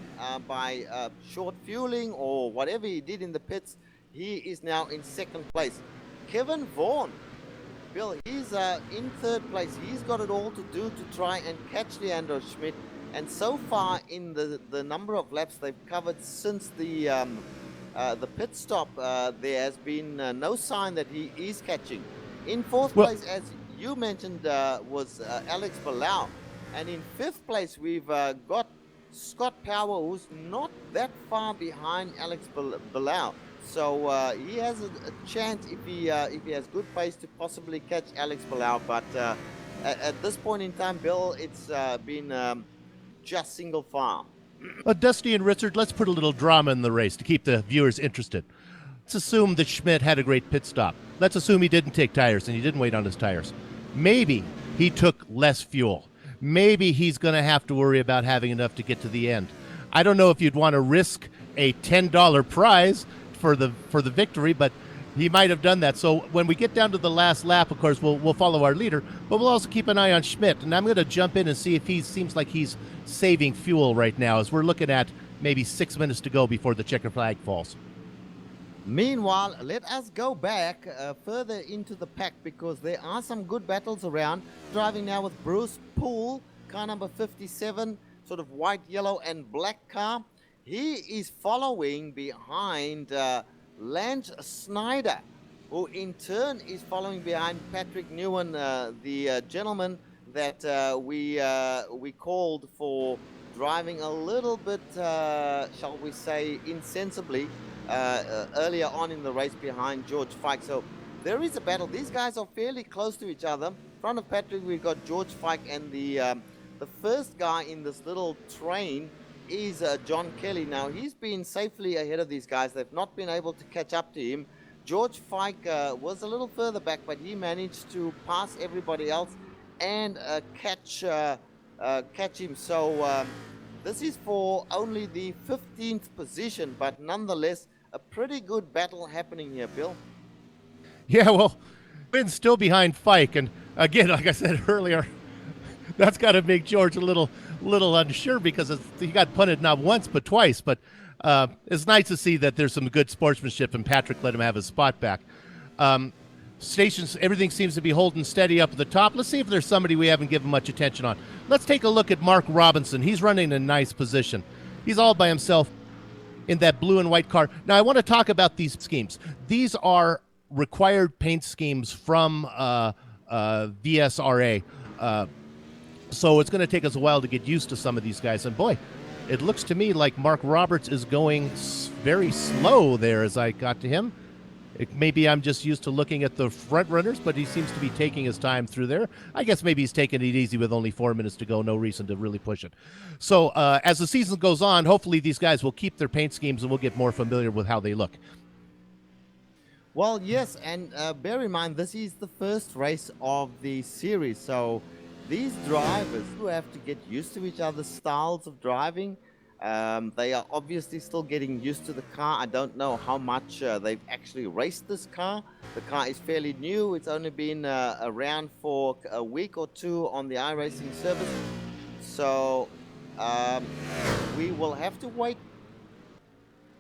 by short fueling or whatever he did in the pits. He is now in second place. Kevin Vaughan, Bill, he's in third place. He's got it all to do to try and catch Leandro Schmidt. And so far in the number of laps they've covered since the pit stop, there has been no sign that he is catching. In fourth place, as you mentioned, was Alex Balau. And in fifth place, we've got Scott Power, who's not that far behind Alex Balau. So he has a chance, if he has good pace, to possibly catch Alex Balau. But at this point in time, Bill, it's been just single file. Dusty and Richard, let's put a little drama in the race to keep the viewers interested. Let's assume that Schmidt had a great pit stop. Let's assume he didn't take tires and he didn't wait on his tires. Maybe he took less fuel. Maybe he's going to have to worry about having enough to get to the end. I don't know if you'd want to risk a $10 prize for the victory, but he might have done that. So when we get down to the last lap, of course, we'll follow our leader, but we'll also keep an eye on Schmidt. And I'm going to jump in and see if he seems like he's saving fuel right now, as we're looking at maybe 6 minutes to go before the checker flag falls. Meanwhile, let us go back further into the pack, because there are some good battles around. Driving now with Bruce Poole, car number 57, sort of white, yellow, and black car. He is following behind Lance Snyder, who in turn is following behind Patrick Newen, the gentleman that we called for driving a little bit, shall we say, insensibly earlier on in the race behind George Fike. So there is a battle. These guys are fairly close to each other. In front of Patrick, we've got George Fike, and the first guy in this little train is John Kelly. Now, he's been safely ahead of these guys. They've not been able to catch up to him. George Fike was a little further back, but he managed to pass everybody else and catch him. So this is for only the 15th position, but nonetheless, a pretty good battle happening here, Bill. Yeah, well, Wynn's still behind Fike, and again, like I said earlier, that's got to make George a little unsure, because he got punted not once but twice. But it's nice to see that there's some good sportsmanship, and Patrick let him have his spot back. Stations, everything seems to be holding steady up at the top. Let's see if there's somebody we haven't given much attention on. Let's take a look at Mark Robinson. He's running in a nice position. He's all by himself in that blue and white car. Now, I want to talk about these schemes. These are required paint schemes from VSRA. So it's going to take us a while to get used to some of these guys. And boy, it looks to me like Mark Roberts is going very slow there as I got to him. Maybe I'm just used to looking at the front runners, but he seems to be taking his time through there. I guess maybe he's taking it easy with only 4 minutes to go. No reason to really push it. So as the season goes on, hopefully these guys will keep their paint schemes and we'll get more familiar with how they look. Well, yes, and bear in mind, this is the first race of the series, so these drivers do have to get used to each other's styles of driving. They are obviously still getting used to the car. I don't know how much they've actually raced this car. The car is fairly new. It's only been around for a week or two on the iRacing service. So we will have to wait.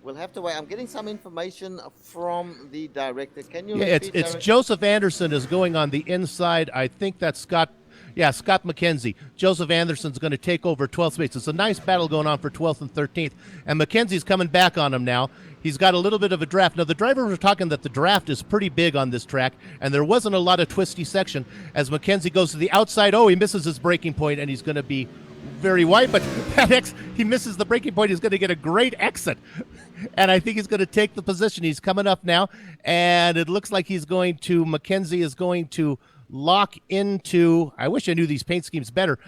We'll have to wait. I'm getting some information from the director. Can you Yeah, repeat, it's Derek? Joseph Anderson is going on the inside. I think that's Scott. Yeah, Scott McKenzie. Joseph Anderson's going to take over 12th space. It's a nice battle going on for 12th and 13th. And McKenzie's coming back on him now. He's got a little bit of a draft. Now, the drivers were talking that the draft is pretty big on this track, and there wasn't a lot of twisty section. As McKenzie goes to the outside, he misses his braking point, and he's going to be very wide, but he misses the braking point. He's going to get a great exit. And I think he's going to take the position. He's coming up now, and it looks like McKenzie is going to lock into, I wish I knew these paint schemes better.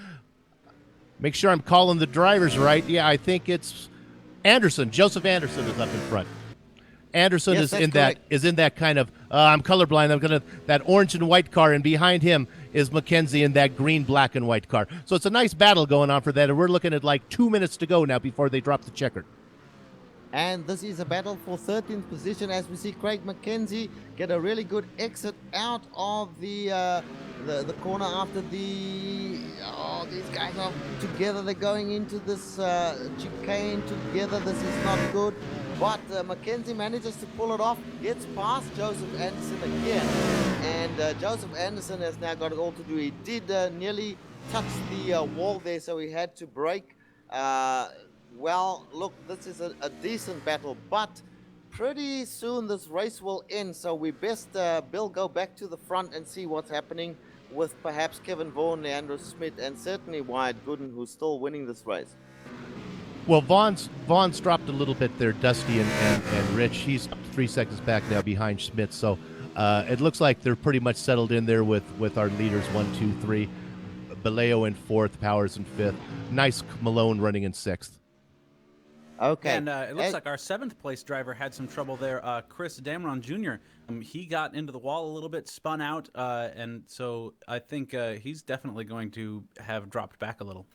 Make sure I'm calling the drivers right. Yeah, I think it's Anderson. Joseph Anderson is up in front. Anderson Yes, is that's in correct. that kind of I'm colorblind. That orange and white car, and behind him is McKenzie in that green, black, and white car. So it's a nice battle going on for that, and we're looking at like 2 minutes to go now before they drop the checkered. And this is a battle for 13th position as we see Craig McKenzie get a really good exit out of the corner after these guys are together. They're going into this chicane together. This is not good. But McKenzie manages to pull it off, gets past Joseph Anderson again. And Joseph Anderson has now got it all to do. He did nearly touch the wall there, so he had to brake. Well, look, this is a decent battle, but pretty soon this race will end. So we best, Bill, go back to the front and see what's happening with perhaps Kevin Vaughan, Leandro Schmidt, and certainly Wyatt Gooden, who's still winning this race. Well, Vaughn's dropped a little bit there, Dusty and Rich. He's 3 seconds back now behind Schmidt. So it looks like they're pretty much settled in there with our leaders, 1, 2, 3. Baleo in 4th, Powers in 5th. Nice Malone running in 6th. Okay. And it looks like our 7th place driver had some trouble there. Chris Dameron Jr. He got into the wall a little bit, spun out, and so I think he's definitely going to have dropped back a little.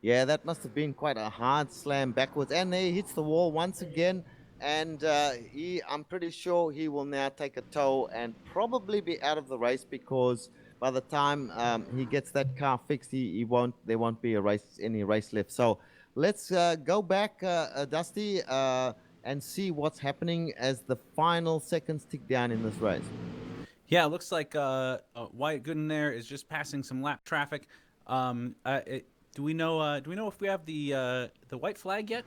Yeah, that must have been quite a hard slam backwards. And he hits the wall once again. And I'm pretty sure he will now take a tow and probably be out of the race, because by the time he gets that car fixed, there won't be any race left. So let's go back, Dusty, and see what's happening as the final seconds tick down in this race. Yeah, it looks like Wyatt Gooden there is just passing some lap traffic. Do we know if we have the white flag yet?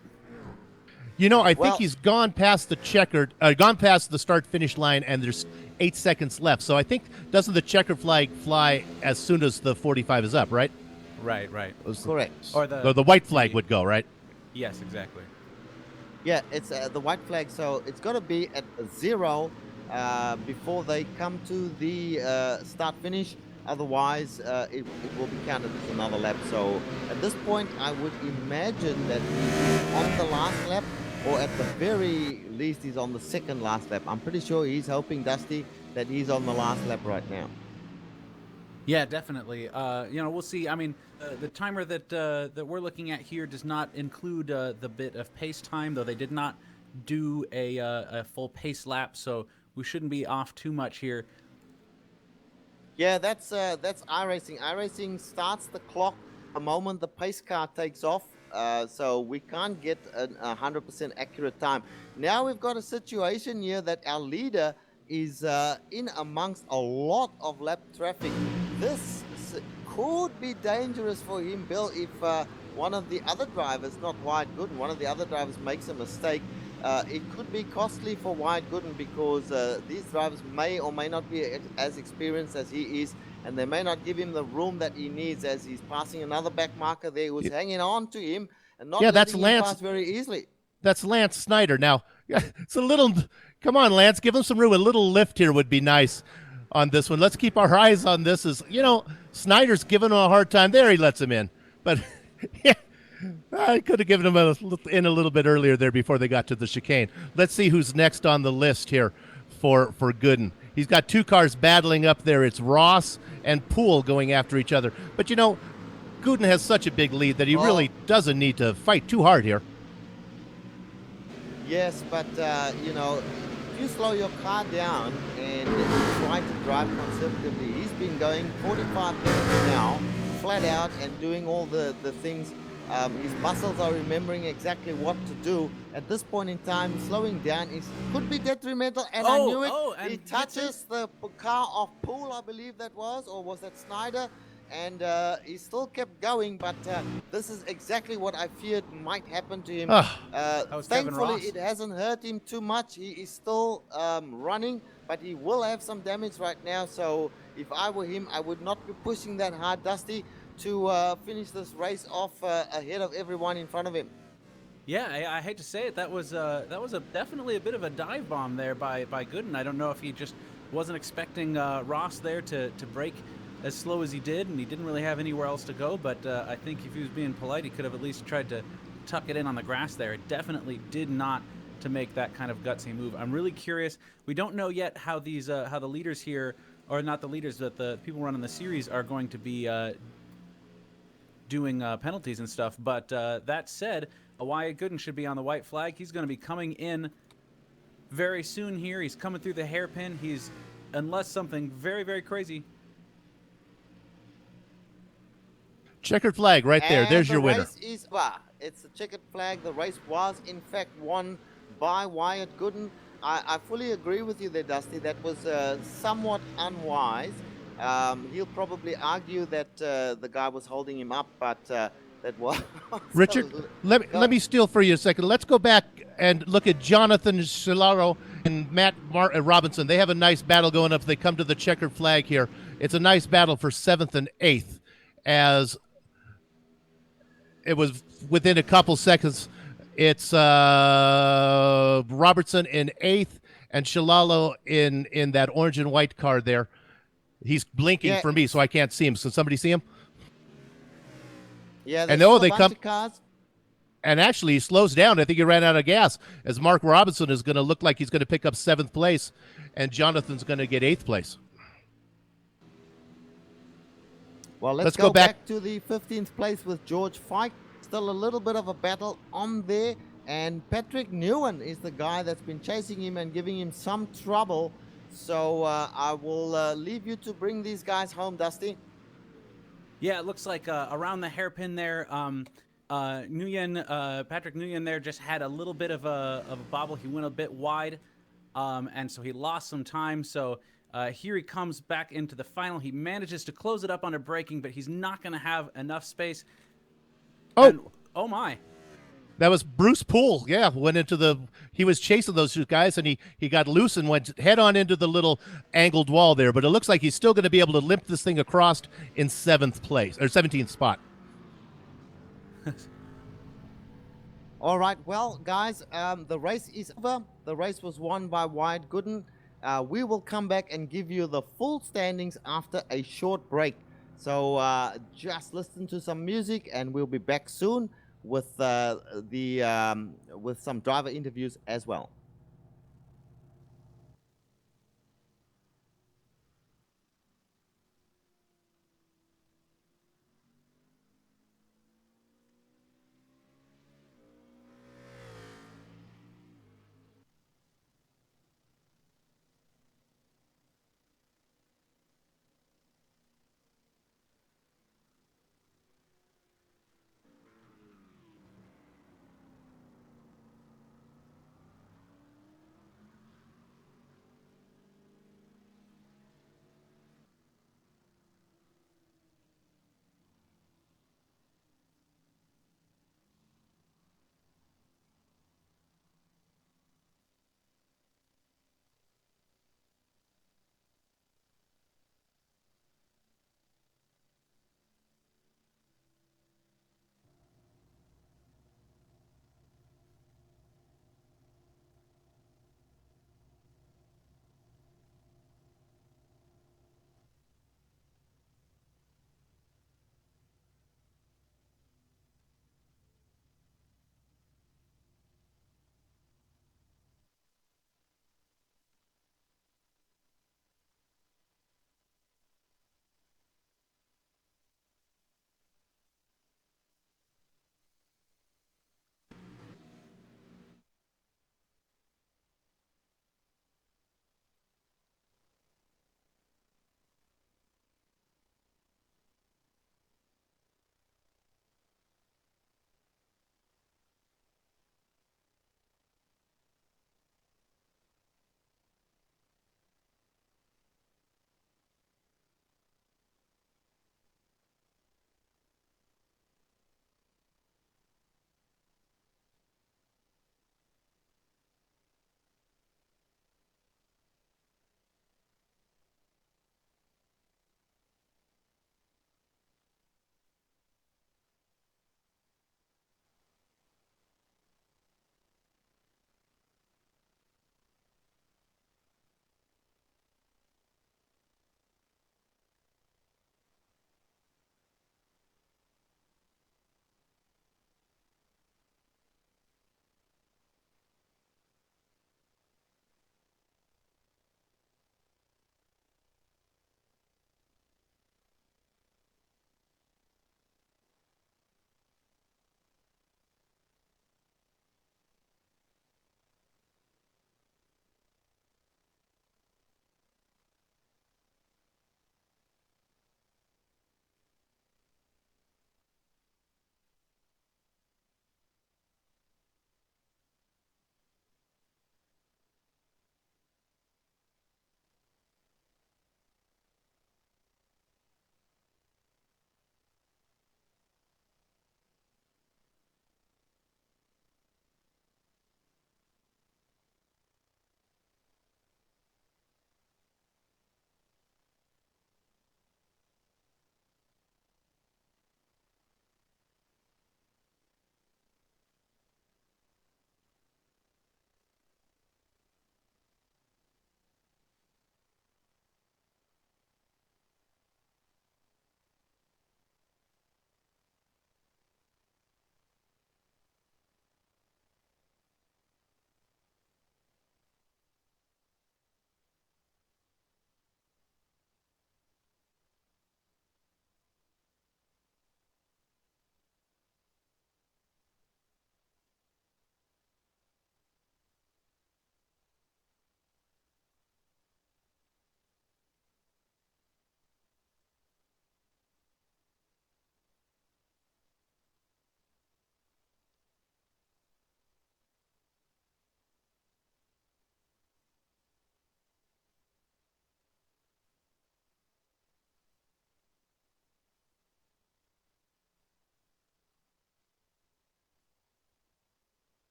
I think he's gone past the gone past the start-finish line, and there's 8 seconds left. So I think, doesn't the checkered flag fly as soon as the 45 is up, right? Right. Correct. Or the white flag would go, right? Yes, exactly. Yeah, it's the white flag, so it's got to be at 0 before they come to the start-finish. Otherwise, it will be counted as another lap. So at this point, I would imagine that he's on the last lap, or at the very least, he's on the second last lap. I'm pretty sure he's hoping, Dusty, that he's on the last lap right now. Yeah, definitely. We'll see. I mean, the timer that we're looking at here does not include the bit of pace time, though they did not do a full pace lap, so we shouldn't be off too much here. Yeah, that's iRacing. iRacing starts the clock the moment the pace car takes off, so we can't get a 100% accurate time. Now we've got a situation here that our leader is in amongst a lot of lap traffic. This could be dangerous for him, Bill, if one of the other drivers, not Wyatt Gooden, one of the other drivers makes a mistake. It could be costly for Wyatt Gooden, because these drivers may or may not be as experienced as he is, and they may not give him the room that he needs, as he's passing another back marker there who's hanging on to him and not letting him pass very easily. That's Lance Snyder. Now, Yeah, it's a little. Come on, Lance, give him some room. A little lift here would be nice on this one. Let's keep our eyes on this. As you know, Snyder's giving him a hard time. There, he lets him in, but yeah, I could have given him in a little bit earlier there before they got to the chicane. Let's see who's next on the list here for Gooden. He's got two cars battling up there. It's Ross and Poole going after each other. But you know, Gooden has such a big lead that he really doesn't need to fight too hard here. Yes, but you know, if you slow your car down and try to drive conservatively, he's been going 45 minutes now, flat out, and doing all the things. His muscles are remembering exactly what to do. At this point in time, slowing down could be detrimental, and I knew it. And he touches the car of Poole, I believe that was, or was that Snyder? And he still kept going, but this is exactly what I feared might happen to him. Thankfully, it hasn't hurt him too much. He is still running, but he will have some damage right now. So if I were him, I would not be pushing that hard, Dusty, to finish this race off ahead of everyone in front of him. Yeah, I hate to say it. That was definitely a bit of a dive bomb there by Gooden. I don't know if he just wasn't expecting Ross there to break as slow as he did, and he didn't really have anywhere else to go, but I think if he was being polite, he could have at least tried to tuck it in on the grass there. It definitely did not to make that kind of gutsy move. I'm really curious. We don't know yet how these how the leaders here, or not the leaders, but the people running the series are going to be doing penalties and stuff, but that said, Wyatt Gooden should be on the white flag. He's going to be coming in very soon here. He's coming through the hairpin. Unless something very, very crazy. Checkered flag right there. And there's your winner. It's a checkered flag. The race was, in fact, won by Wyatt Gooden. I fully agree with you there, Dusty. That was somewhat unwise. He'll probably argue that the guy was holding him up, but that was... Richard, let me steal for you a second. Let's go back and look at Jonathan Shilaro and Matt Robinson. They have a nice battle going up. They come to the checkered flag here. It's a nice battle for 7th and 8th, as it was within a couple seconds. It's Robertson in 8th and Shilalo in that orange and white car there. He's blinking for me, so I can't see him. So somebody see him? Yeah, and they come. Cars. And actually, he slows down. I think he ran out of gas, as Mark Robinson is going to look like he's going to pick up 7th place, and Jonathan's going to get 8th place. Well, let's go back to the 15th place with George Fike. Still a little bit of a battle on there, and Patrick Newen is the guy that's been chasing him and giving him some trouble. So I will leave you to bring these guys home, Dusty. Yeah, it looks like around the hairpin there, Patrick Nguyen there just had a little bit of a bobble. He went a bit wide, and so he lost some time. So here he comes back into the final. He manages to close it up under braking, but he's not going to have enough space. Oh my. That was Bruce Poole. Yeah, he was chasing those two guys, and he got loose and went head on into the little angled wall there. But it looks like he's still going to be able to limp this thing across in 7th place, or 17th spot. All right, well, guys, the race is over. The race was won by Wyatt Gooden. We will come back and give you the full standings after a short break. So just listen to some music, and we'll be back soon with with some driver interviews as well.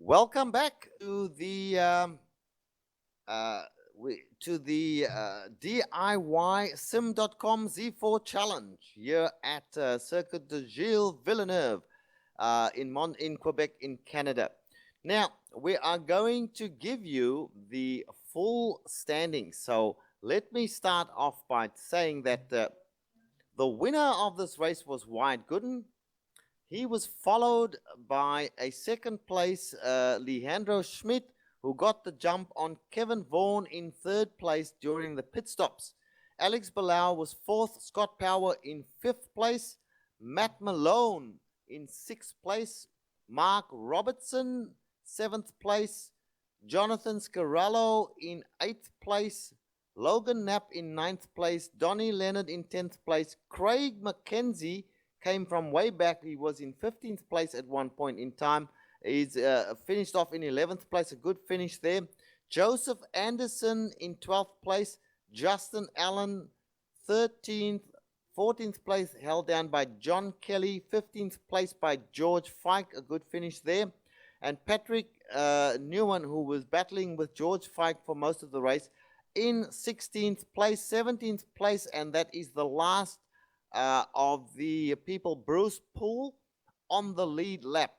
Welcome back to the DIYsim.com Z4 challenge here at Circuit de Gilles Villeneuve in Quebec in Canada. Now we are going to give you the full standings. So let me start off by saying that the winner of this race was Wyatt Gooden. He was followed by a second place, Leandro Schmidt, who got the jump on Kevin Vaughan in third place during the pit stops. Alex Bilal was fourth, Scott Power in fifth place, Matt Malone in sixth place, Mark Robertson, seventh place, Jonathan Scarallo in eighth place, Logan Knapp in ninth place, Donnie Leonard in 10th place, Craig McKenzie came from way back. He was in 15th place at one point in time. He's finished off in 11th place, a good finish there. Joseph Anderson in 12th place. Justin Allen, 13th. 14th place held down by John Kelly. 15th place by George Fike, a good finish there. And Patrick Newman, who was battling with George Fike for most of the race, in 16th place. 17th place, and that is the last of the people. Bruce Poole on the lead lap.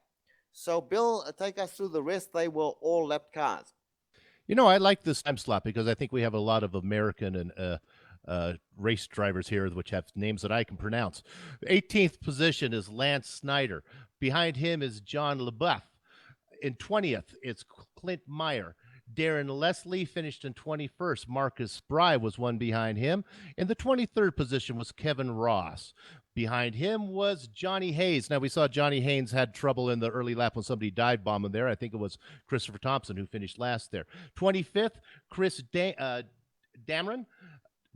So Bill, take us through the rest. They were all lap cars. You know, I like this time slot because I think we have a lot of American and race drivers here which have names that I can pronounce. 18th position is Lance Snyder. Behind him is John LeBeuf. In 20th, it's Clint Meyer. Darren Leslie finished in 21st. Marcus Spry was one behind him. In the 23rd position was Kevin Ross. Behind him was Johnny Hayes. Now, we saw Johnny Hayes had trouble in the early lap when somebody dive bombed there. I think it was Christopher Thompson who finished last there. 25th, Chris Dameron.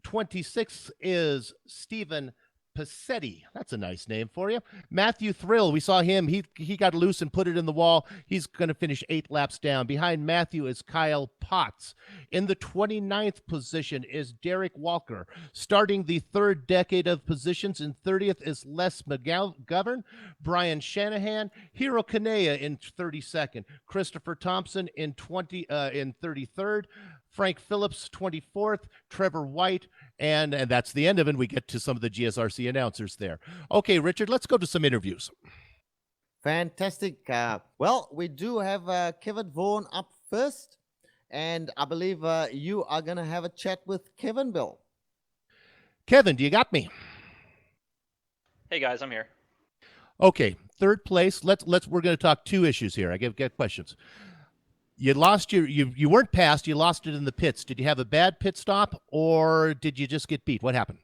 26th is Stephen Passetti. That's a nice name for you. Matthew Thrill, we saw him. He got loose and put it in the wall. He's going to finish 8 laps down. Behind Matthew is Kyle Potts. In the 29th position is Derek Walker. Starting the third decade of positions, in 30th is Les McGovern. Brian Shanahan. Hiro Kanea in 32nd. Christopher Thompson in 33rd. Frank Phillips, 24th, Trevor White, and that's the end of it. We get to some of the GSRC announcers there. Okay, Richard, let's go to some interviews. Fantastic. Well, we do have Kevin Vaughan up first, and I believe you are going to have a chat with Kevin, Bill. Kevin, do you got me? Hey guys, I'm here. Okay, third place. We're going to talk 2 issues here. I get questions. You lost you weren't passed. You lost it in the pits. Did you have a bad pit stop, or did you just get beat? What happened?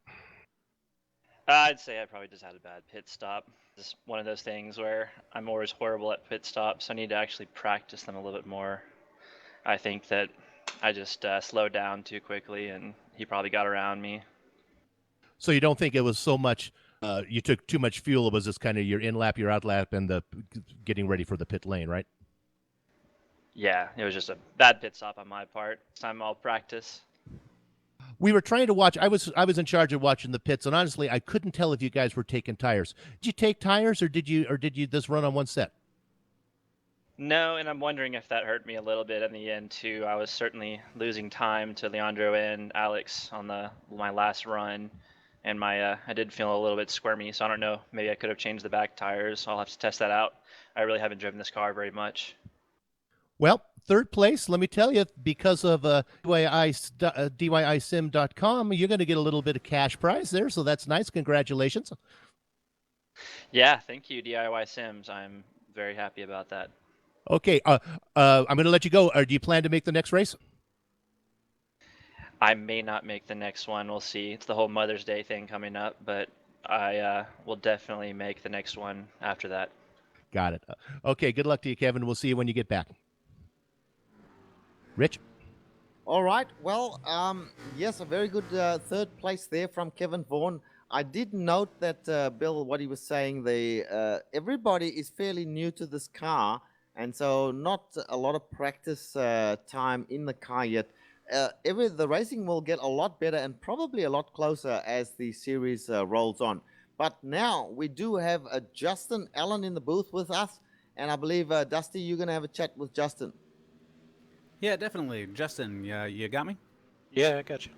I'd say I probably just had a bad pit stop. It's one of those things where I'm always horrible at pit stops, so I need to actually practice them a little bit more. I think that I just slowed down too quickly, and he probably got around me. So you don't think it was so much you took too much fuel? It was just kind of your in lap, your out lap, and the getting ready for the pit lane, right? Yeah, it was just a bad pit stop on my part. This time I'll practice. We were trying to watch. I was in charge of watching the pits, and honestly, I couldn't tell if you guys were taking tires. Did you take tires, or did you just run on one set? No, and I'm wondering if that hurt me a little bit in the end too. I was certainly losing time to Leandro and Alex on my last run, and I did feel a little bit squirmy. So I don't know. Maybe I could have changed the back tires. I'll have to test that out. I really haven't driven this car very much. Well, third place, let me tell you, because of DIYsim.com, you're going to get a little bit of cash prize there, so that's nice. Congratulations. Yeah, thank you, DIY Sims. I'm very happy about that. Okay, I'm going to let you go. Do you plan to make the next race? I may not make the next one. We'll see. It's the whole Mother's Day thing coming up, but I will definitely make the next one after that. Got it. Okay, good luck to you, Kevin. We'll see you when you get back. Rich? All right. Well, yes, a very good third place there from Kevin Vaughan. I did note that, Bill, what he was saying, everybody is fairly new to this car, and so not a lot of practice time in the car yet. The racing will get a lot better and probably a lot closer as the series rolls on. But now we do have Justin Allen in the booth with us, And I believe, Dusty, you're going to have a chat with Justin. Yeah, definitely. Justin, you got me? Yeah, I got you.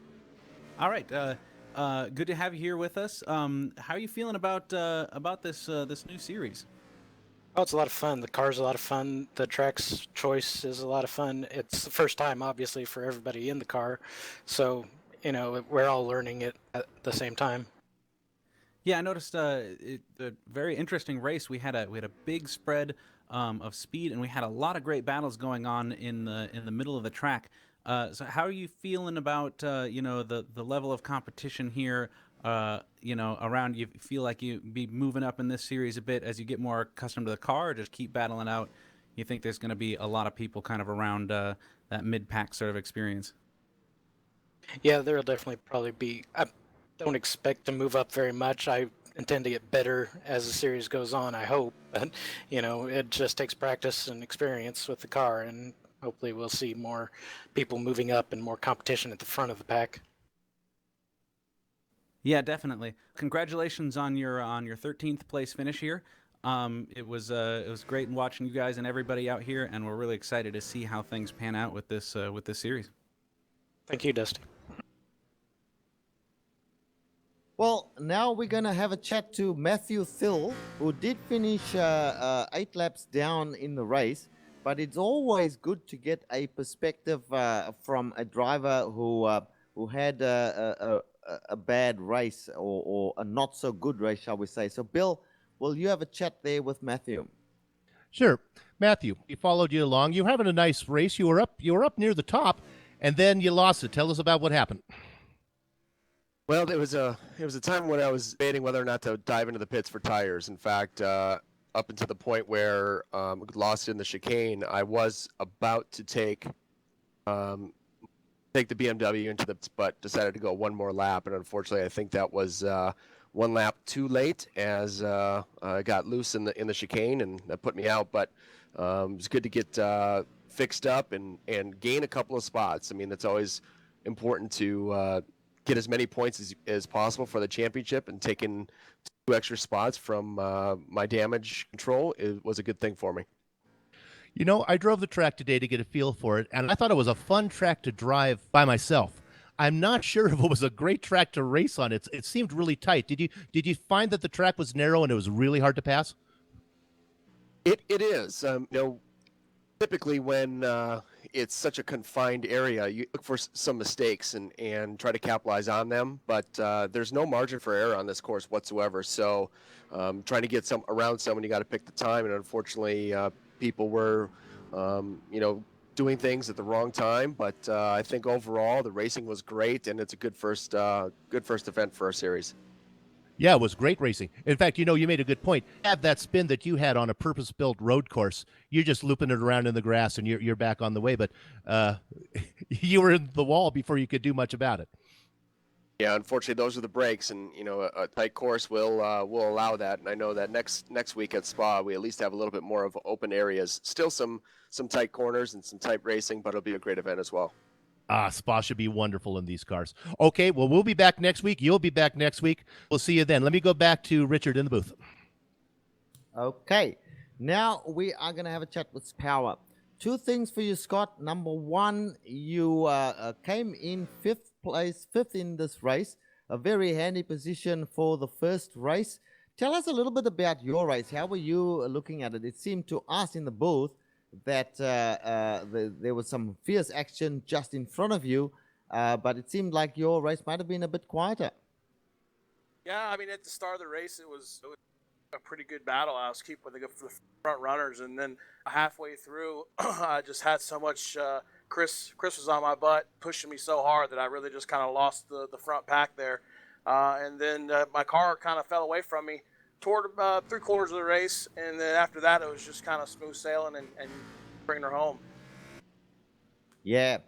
All right. Good to have you here with us. How are you feeling about this new series? Oh, it's a lot of fun. The car's a lot of fun. The track's choice is a lot of fun. It's the first time, obviously, for everybody in the car. So, we're all learning it at the same time. Yeah, I noticed a very interesting race. We had a big spread of speed, and we had a lot of great battles going on in the middle of the track. So, how are you feeling about the level of competition here? Around you feel like you be moving up in this series a bit as you get more accustomed to the car, or just keep battling out? You think there's going to be a lot of people kind of around that mid-pack sort of experience? Yeah, there'll definitely probably be. I don't expect to move up very much. I intend to get better as the series goes on, I hope. But, it just takes practice and experience with the car, and hopefully we'll see more people moving up and more competition at the front of the pack. Yeah, definitely. Congratulations on your 13th place finish here. It was great watching you guys and everybody out here, and we're really excited to see how things pan out with this series. Thank you, Dusty. Well, now we're going to have a chat to Matthew Thill, who did finish 8 laps down in the race. But it's always good to get a perspective from a driver who had a bad race or a not so good race, shall we say. So, Bill, will you have a chat there with Matthew? Sure. Matthew, we followed you along. You were having a nice race. You were up near the top, and then you lost it. Tell us about what happened. Well, it was a time when I was debating whether or not to dive into the pits for tires. In fact, up until the point where lost in the chicane, I was about to take the BMW into the pits, but decided to go one more lap. And unfortunately, I think that was one lap too late, as I got loose in the chicane, and that put me out. But it was good to get fixed up and gain a couple of spots. I mean, that's always important to get as many points as possible for the championship, and taking 2 extra spots from my damage control was a good thing for me. I drove the track today to get a feel for it, and I thought it was a fun track to drive by myself. I'm not sure if it was a great track to race on. It seemed really tight. Did you find that the track was narrow and it was really hard to pass? It is. Typically when it's such a confined area, you look for some mistakes and try to capitalize on them. But there's no margin for error on this course whatsoever. So trying to get around someone, you got to pick the time. And unfortunately, people were, doing things at the wrong time. But I think overall the racing was great, and it's a good first event for our series. Yeah, it was great racing. In fact, you made a good point. Have that spin that you had on a purpose-built road course. You're just looping it around in the grass, and you're back on the way. But you were in the wall before you could do much about it. Yeah, unfortunately, those are the breaks, and a tight course will allow that. And I know that next week at Spa, we at least have a little bit more of open areas. Still some tight corners and some tight racing, but it'll be a great event as well. Spa should be wonderful in these cars. Okay, well, we'll be back next week. You'll be back next week. We'll see you then. Let me go back to Richard in the booth. Okay, now we are going to have a chat with Power. 2 things for you, Scott. Number 1, you came in 5th in this race, a very handy position for the first race. Tell us a little bit about your race. How were you looking at it? It seemed to us in the booth that there was some fierce action just in front of you, but it seemed like your race might have been a bit quieter. Yeah, I mean, at the start of the race, it was a pretty good battle. I was keeping the front runners, and then halfway through, I just had so much. Chris was on my butt, pushing me so hard that I really just kind of lost the front pack there, and then my car kind of fell away from me toward 3/4 of the race, and then after that, it was just kind of smooth sailing and bringing her home. Yeah,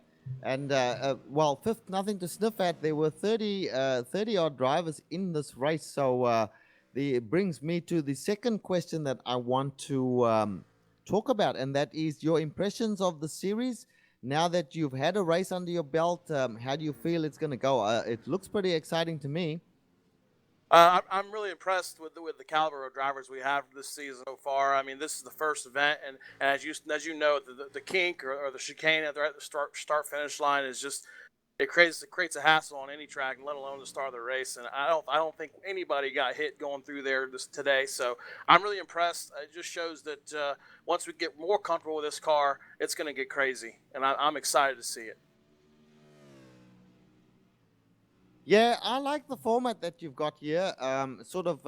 and well, 5th, nothing to sniff at. There were 30 odd drivers in this race, so it brings me to the second question that I want to talk about, and that is your impressions of the series. Now that you've had a race under your belt, how do you feel it's going to go? It looks pretty exciting to me. I'm really impressed with the caliber of drivers we have this season so far. I mean, this is the first event, and as you know, the kink or the chicane at the start finish line is just it creates a hassle on any track, let alone the start of the race. And I don't think anybody got hit going through there today. So I'm really impressed. It just shows that once we get more comfortable with this car, it's going to get crazy, and I'm excited to see it. Yeah, I like the format that you've got here. Sort of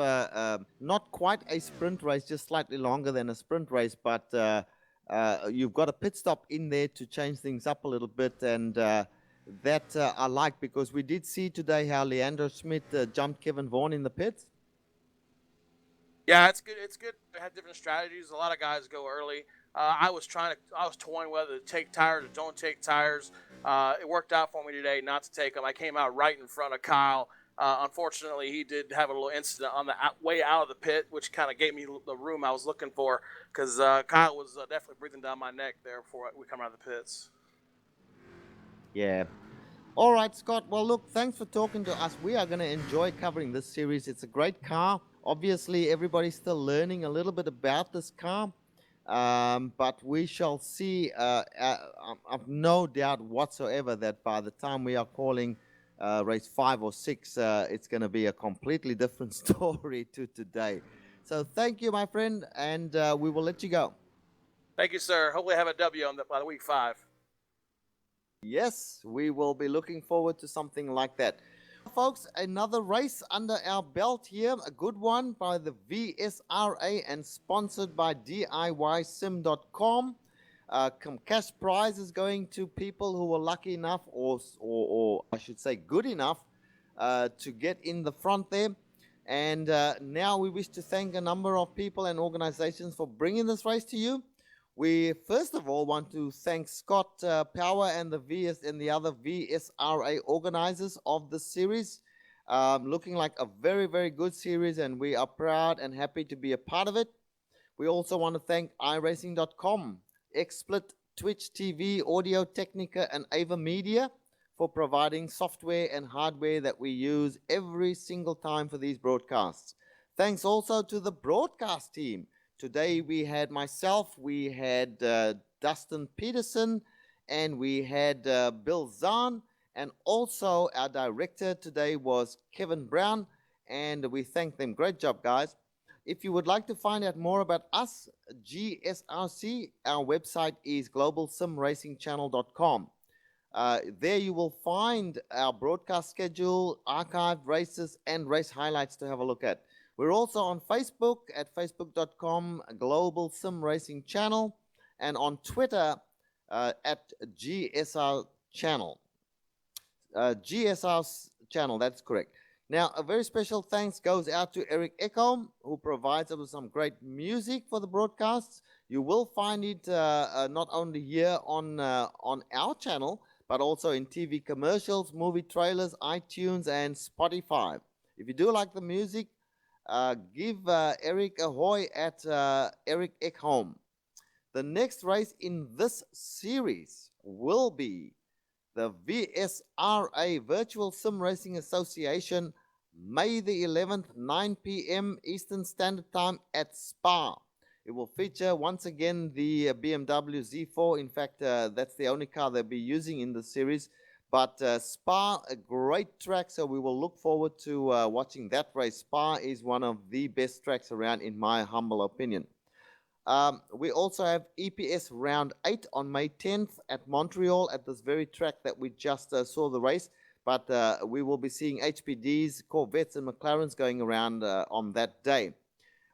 not quite a sprint race, just slightly longer than a sprint race, but you've got a pit stop in there to change things up a little bit, and that I like, because we did see today how Leandro Schmidt jumped Kevin Vaughan in the pits. Yeah, it's good. It's good to have different strategies. A lot of guys go early. I was toying whether to take tires or don't take tires. It worked out for me today not to take them. I came out right in front of Kyle. Unfortunately, he did have a little incident on the way out of the pit, which kind of gave me the room I was looking for, because Kyle was definitely breathing down my neck there before we come out of the pits. Yeah. All right, Scott. Well, look, thanks for talking to us. We are going to enjoy covering this series. It's a great car. Obviously, everybody's still learning a little bit about this car. But we shall see. I've no doubt whatsoever that by the time we are calling race 5 or 6, it's going to be a completely different story to today. So thank you, my friend, and we will let you go. Thank you, sir. Hopefully, I have a W by the week 5. Yes, we will be looking forward to something like that. Folks, another race under our belt here, a good one by the VSRA and sponsored by DIYsim.com. Cash prize is going to people who were lucky enough, or I should say good enough, to get in the front there. And now we wish to thank a number of people and organizations for bringing this race to you. We first of all want to thank Scott Power and the other VSRA organizers of the series. Looking like a very, very good series, and we are proud and happy to be a part of it. We also want to thank iRacing.com, XSplit, Twitch TV, Audio Technica, and Ava Media for providing software and hardware that we use every single time for these broadcasts. Thanks also to the broadcast team. Today we had myself, we had Dustin Peterson, and we had Bill Zahn, and also our director today was Kevin Brown, and we thank them. Great job, guys. If you would like to find out more about us, GSRC, our website is globalsimracingchannel.com. There you will find our broadcast schedule, archived races, and race highlights to have a look at. We're also on Facebook at facebook.com Global Sim Racing Channel, and on Twitter at GSR Channel. GSR Channel, that's correct. Now, a very special thanks goes out to Eric Ekholm, who provides us with some great music for the broadcasts. You will find it not only here on our channel, but also in TV commercials, movie trailers, iTunes, and Spotify. If you do like the music, give Eric a hoy at Eric Ekholm. The next race in this series will be the VSRA Virtual Sim Racing Association, May the 11th, 9 p.m. Eastern Standard Time at Spa. It will feature once again the BMW Z4. In fact, that's the only car they'll be using in the series. But Spa, a great track, so we will look forward to watching that race. Spa is one of the best tracks around, in my humble opinion. We also have EPS Round 8 on May 10th at Montreal, at this very track that we just saw the race. But we will be seeing HPDs, Corvettes, and McLarens going around on that day.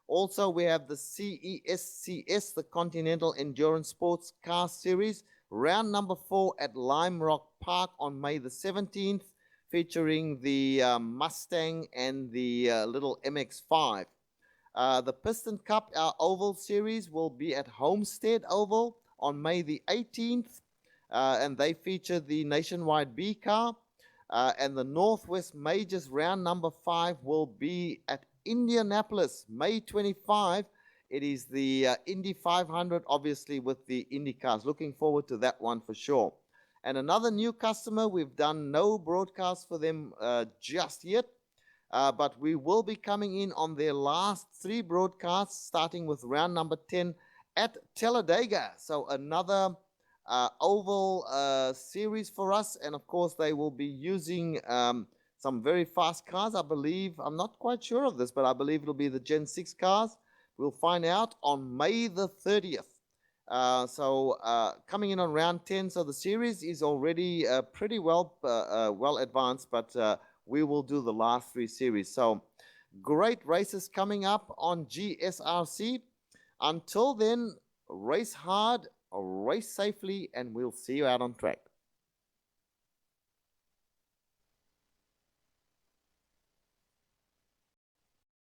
Also, we have the CESCS, the Continental Endurance Sports Car Series, round number 4 at Lime Rock Park on May the 17th, featuring the Mustang and the little MX-5. The Piston Cup, our Oval Series, will be at Homestead Oval on May the 18th, and they feature the Nationwide B car. And the Northwest Majors round number 5 will be at Indianapolis, May 25. It is the Indy 500, obviously, with the Indy cars. Looking forward to that one for sure. And another new customer, we've done no broadcast for them just yet. but we will be coming in on their last 3 broadcasts, starting with round number 10 at Talladega. So another oval series for us, and of course they will be using some very fast cars. I believe, I'm not quite sure of this, but I believe it'll be the Gen 6 cars. We'll find out on May the 30th. So coming in on round 10, so the series is already pretty well advanced, but we will do the last 3 series. So great races coming up on GSRC. Until then, race hard, race safely, and we'll see you out on track.